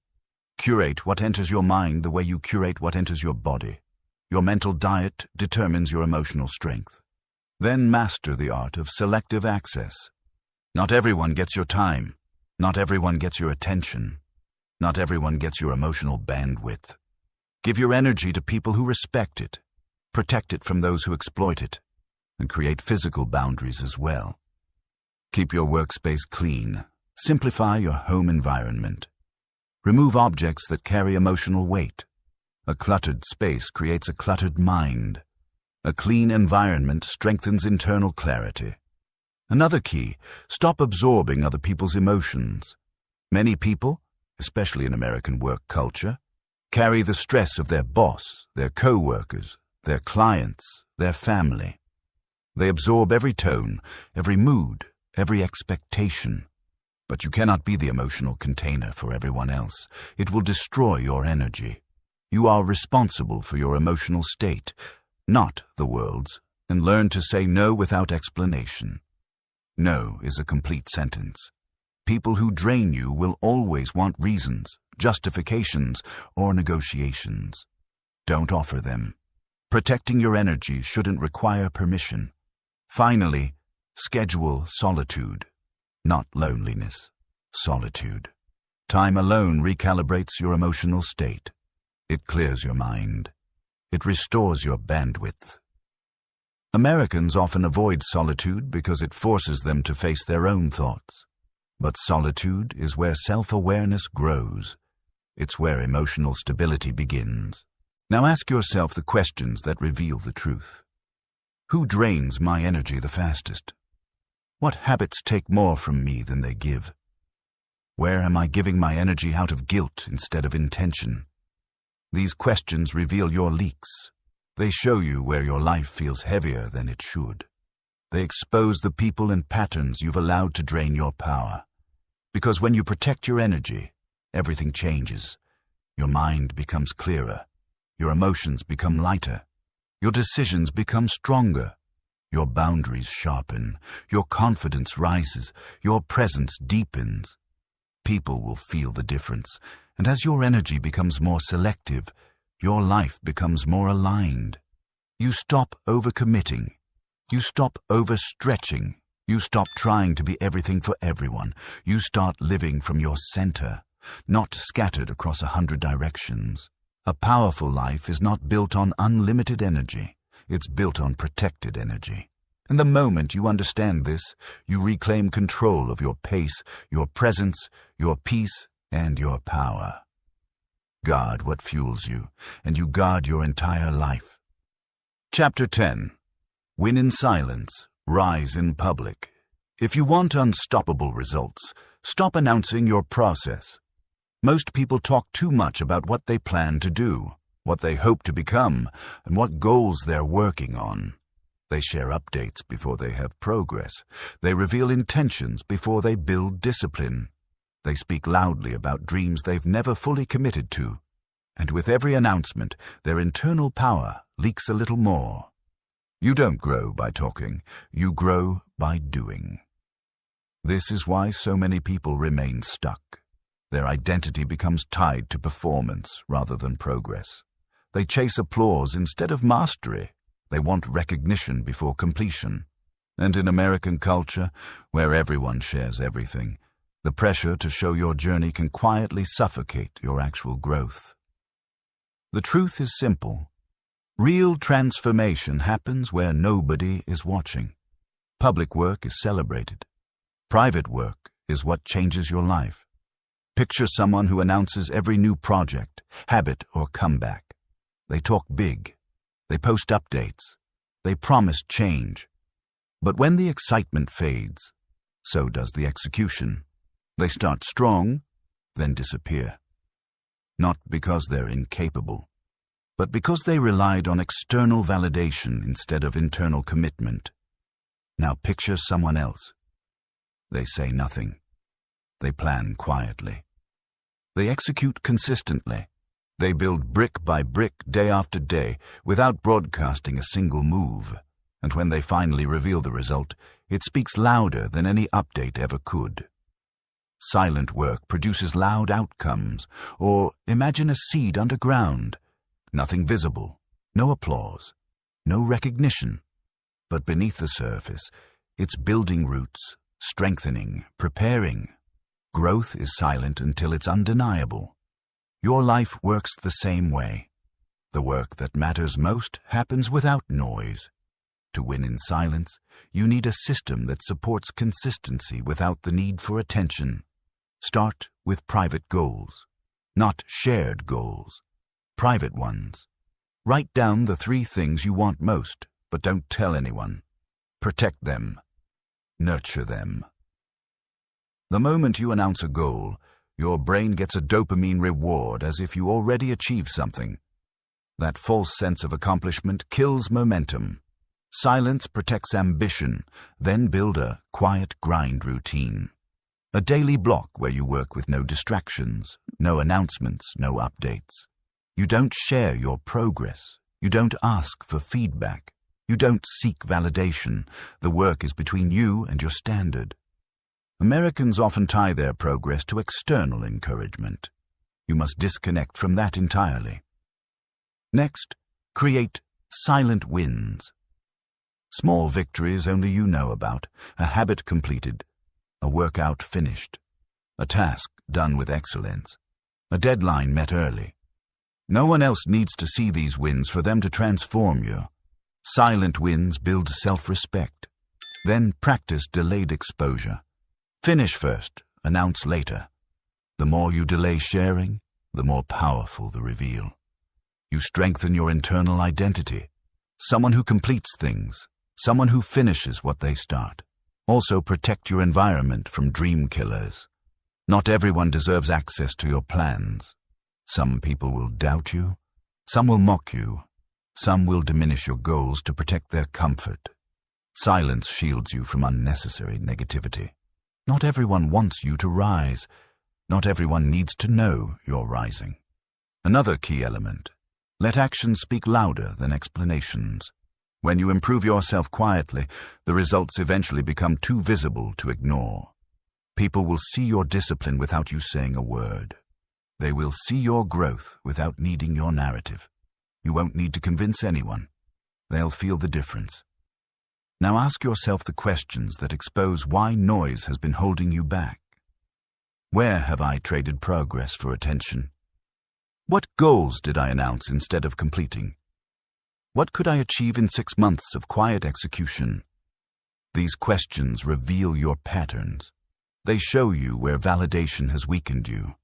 Curate what enters your mind the way you curate what enters your body. Your mental diet determines your emotional strength. Then master the art of selective access. Not everyone gets your time. Not everyone gets your attention. Not everyone gets your emotional bandwidth. Give your energy to people who respect it. Protect it from those who exploit it. And create physical boundaries as well. Keep your workspace clean. Simplify your home environment. Remove objects that carry emotional weight. A cluttered space creates a cluttered mind. A clean environment strengthens internal clarity. Another key, stop absorbing other people's emotions. Many people, especially in American work culture, carry the stress of their boss, their co-workers, their clients, their family. They absorb every tone, every mood, every expectation. But you cannot be the emotional container for everyone else. It will destroy your energy. You are responsible for your emotional state, not the world's, and learn to say no without explanation. No is a complete sentence. People who drain you will always want reasons, justifications, or negotiations. Don't offer them. Protecting your energy shouldn't require permission. Finally, schedule solitude, not loneliness. Solitude. Time alone recalibrates your emotional state. It clears your mind. It restores your bandwidth. Americans often avoid solitude because it forces them to face their own thoughts. But solitude is where self-awareness grows. It's where emotional stability begins. Now ask yourself the questions that reveal the truth. Who drains my energy the fastest? What habits take more from me than they give? Where am I giving my energy out of guilt instead of intention? These questions reveal your leaks. They show you where your life feels heavier than it should. They expose the people and patterns you've allowed to drain your power. Because when you protect your energy, everything changes. Your mind becomes clearer. Your emotions become lighter. Your decisions become stronger. Your boundaries sharpen. Your confidence rises. Your presence deepens. People will feel the difference, and as your energy becomes more selective, your life becomes more aligned. You stop overcommitting. You stop overstretching. You stop trying to be everything for everyone. You start living from your center, not scattered across 100 directions. A powerful life is not built on unlimited energy. It's built on protected energy. And the moment you understand this, you reclaim control of your pace, your presence, your peace, and your power. Guard what fuels you, and you guard your entire life. Chapter 10. Win in silence, rise in public. If you want unstoppable results, stop announcing your process. Most people talk too much about what they plan to do, what they hope to become, and what goals they're working on. They share updates before they have progress. They reveal intentions before they build discipline. They speak loudly about dreams they've never fully committed to. And with every announcement, their internal power leaks a little more. You don't grow by talking. You grow by doing. This is why so many people remain stuck. Their identity becomes tied to performance rather than progress. They chase applause instead of mastery. They want recognition before completion. And in American culture, where everyone shares everything, the pressure to show your journey can quietly suffocate your actual growth. The truth is simple. Real transformation happens where nobody is watching. Public work is celebrated. Private work is what changes your life. Picture someone who announces every new project, habit, or comeback. They talk big. They post updates. They promise change. But when the excitement fades, so does the execution. They start strong, then disappear. Not because they're incapable, but because they relied on external validation instead of internal commitment. Now picture someone else. They say nothing. They plan quietly. They execute consistently. They build brick by brick, day after day, without broadcasting a single move. And when they finally reveal the result, it speaks louder than any update ever could. Silent work produces loud outcomes, or imagine a seed underground. Nothing visible, no applause, no recognition. But beneath the surface, it's building roots, strengthening, preparing. Growth is silent until it's undeniable. Your life works the same way. The work that matters most happens without noise. To win in silence, you need a system that supports consistency without the need for attention. Start with private goals, not shared goals. Private ones. Write down the 3 things you want most, but don't tell anyone. Protect them. Nurture them. The moment you announce a goal, your brain gets a dopamine reward as if you already achieved something. That false sense of accomplishment kills momentum. Silence protects ambition, then build a quiet grind routine. A daily block where you work with no distractions, no announcements, no updates. You don't share your progress. You don't ask for feedback. You don't seek validation. The work is between you and your standard. Americans often tie their progress to external encouragement. You must disconnect from that entirely. Next, create silent wins. Small victories only you know about, a habit completed, a workout finished, a task done with excellence, a deadline met early. No one else needs to see these wins for them to transform you. Silent wins build self-respect. Then practice delayed exposure. Finish first, announce later. The more you delay sharing, the more powerful the reveal. You strengthen your internal identity. Someone who completes things, someone who finishes what they start. Also protect your environment from dream killers. Not everyone deserves access to your plans. Some people will doubt you. Some will mock you. Some will diminish your goals to protect their comfort. Silence shields you from unnecessary negativity. Not everyone wants you to rise. Not everyone needs to know you're rising. Another key element. Let actions speak louder than explanations. When you improve yourself quietly, the results eventually become too visible to ignore. People will see your discipline without you saying a word. They will see your growth without needing your narrative. You won't need to convince anyone. They'll feel the difference. Now ask yourself the questions that expose why noise has been holding you back. Where have I traded progress for attention? What goals did I announce instead of completing? What could I achieve in 6 months of quiet execution? These questions reveal your patterns. They show you where validation has weakened you.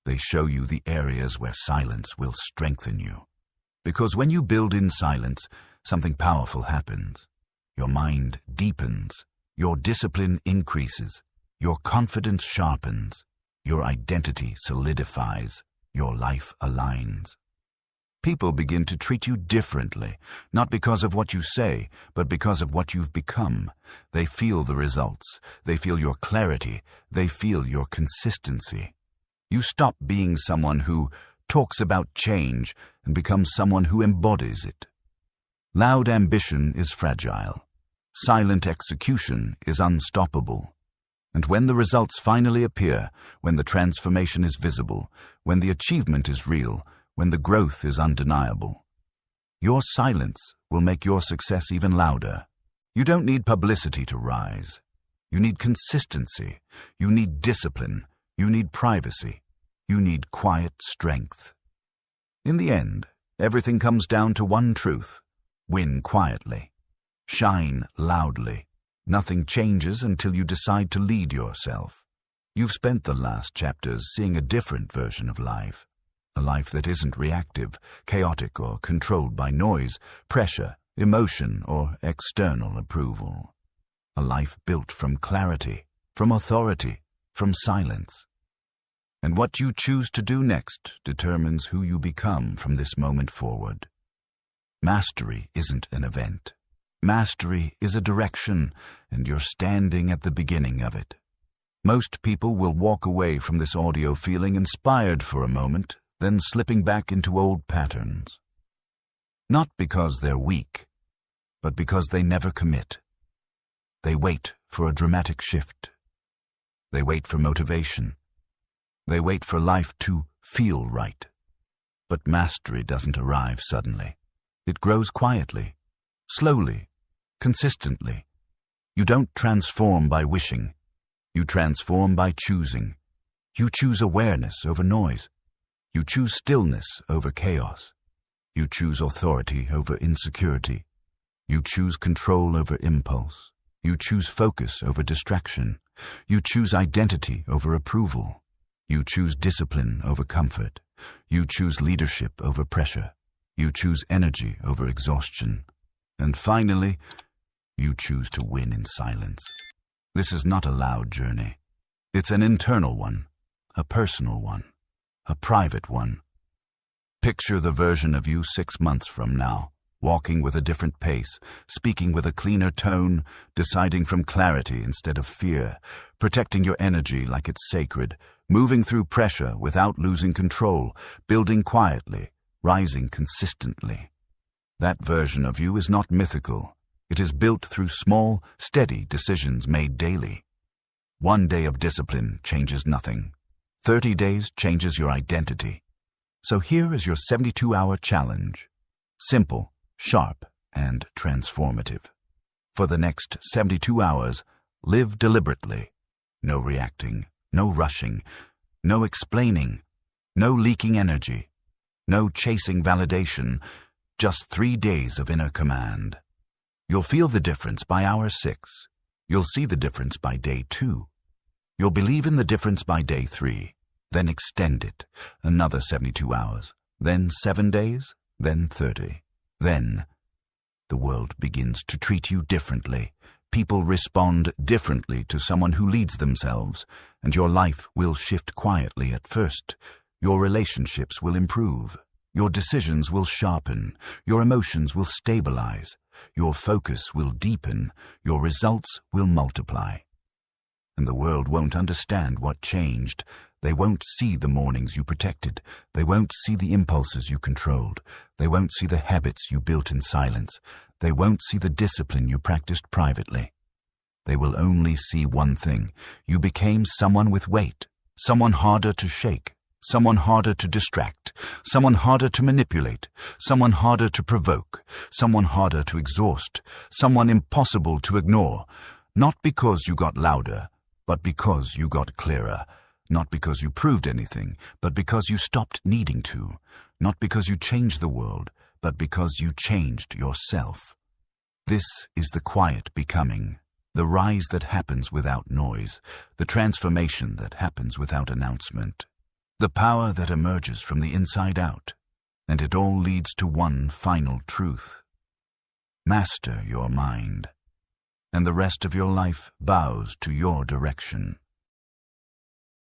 They show you the areas where silence will strengthen you. Because when you build in silence, something powerful happens. Your mind deepens, your discipline increases, your confidence sharpens, your identity solidifies, your life aligns. People begin to treat you differently, not because of what you say, but because of what you've become. They feel the results, they feel your clarity, they feel your consistency. You stop being someone who talks about change and become someone who embodies it. Loud ambition is fragile. Silent execution is unstoppable. And when the results finally appear, when the transformation is visible, when the achievement is real, when the growth is undeniable, your silence will make your success even louder. You don't need publicity to rise. You need consistency. You need discipline. You need privacy. You need quiet strength. In the end, everything comes down to one truth. Win quietly. Shine loudly. Nothing changes until you decide to lead yourself. You've spent the last chapters seeing a different version of life. A life that isn't reactive, chaotic, or controlled by noise, pressure, emotion, or external approval. A life built from clarity, from authority, from silence. And what you choose to do next determines who you become from this moment forward. Mastery isn't an event. Mastery is a direction, and you're standing at the beginning of it. Most people will walk away from this audio feeling inspired for a moment, then slipping back into old patterns. Not because they're weak, but because they never commit. They wait for a dramatic shift. They wait for motivation. They wait for life to feel right. But mastery doesn't arrive suddenly. It grows quietly, slowly, consistently. You don't transform by wishing. You transform by choosing. You choose awareness over noise. You choose stillness over chaos. You choose authority over insecurity. You choose control over impulse. You choose focus over distraction. You choose identity over approval. You choose discipline over comfort. You choose leadership over pressure. You choose energy over exhaustion. And finally, you choose to win in silence. This is not a loud journey. It's an internal one, a personal one, a private one. Picture the version of you 6 months from now, walking with a different pace, speaking with a cleaner tone, deciding from clarity instead of fear, protecting your energy like it's sacred, moving through pressure without losing control, building quietly, rising consistently. That version of you is not mythical. It is built through small, steady decisions made daily. 1 day of discipline changes nothing. 30 days changes your identity. So here is your 72-hour challenge. Simple, sharp, and transformative. For the next 72 hours, live deliberately. No reacting, no rushing, no explaining, no leaking energy, no chasing validation, just 3 days of inner command. You'll feel the difference by hour 6. You'll see the difference by day 2. You'll believe in the difference by day 3. Then extend it, another 72 hours, then 7 days, then 30. Then the world begins to treat you differently. People respond differently to someone who leads themselves, and your life will shift quietly at first. Your relationships will improve. Your decisions will sharpen. Your emotions will stabilize. Your focus will deepen. Your results will multiply. And the world won't understand what changed. They won't see the mornings you protected. They won't see the impulses you controlled. They won't see the habits you built in silence. They won't see the discipline you practiced privately. They will only see one thing. You became someone with weight, someone harder to shake, someone harder to distract, someone harder to manipulate, someone harder to provoke, someone harder to exhaust, someone impossible to ignore. Not because you got louder, but because you got clearer. Not because you proved anything, but because you stopped needing to. Not because you changed the world, but because you changed yourself. This is the quiet becoming, the rise that happens without noise, the transformation that happens without announcement, the power that emerges from the inside out. And it all leads to one final truth. Master your mind, and the rest of your life bows to your direction.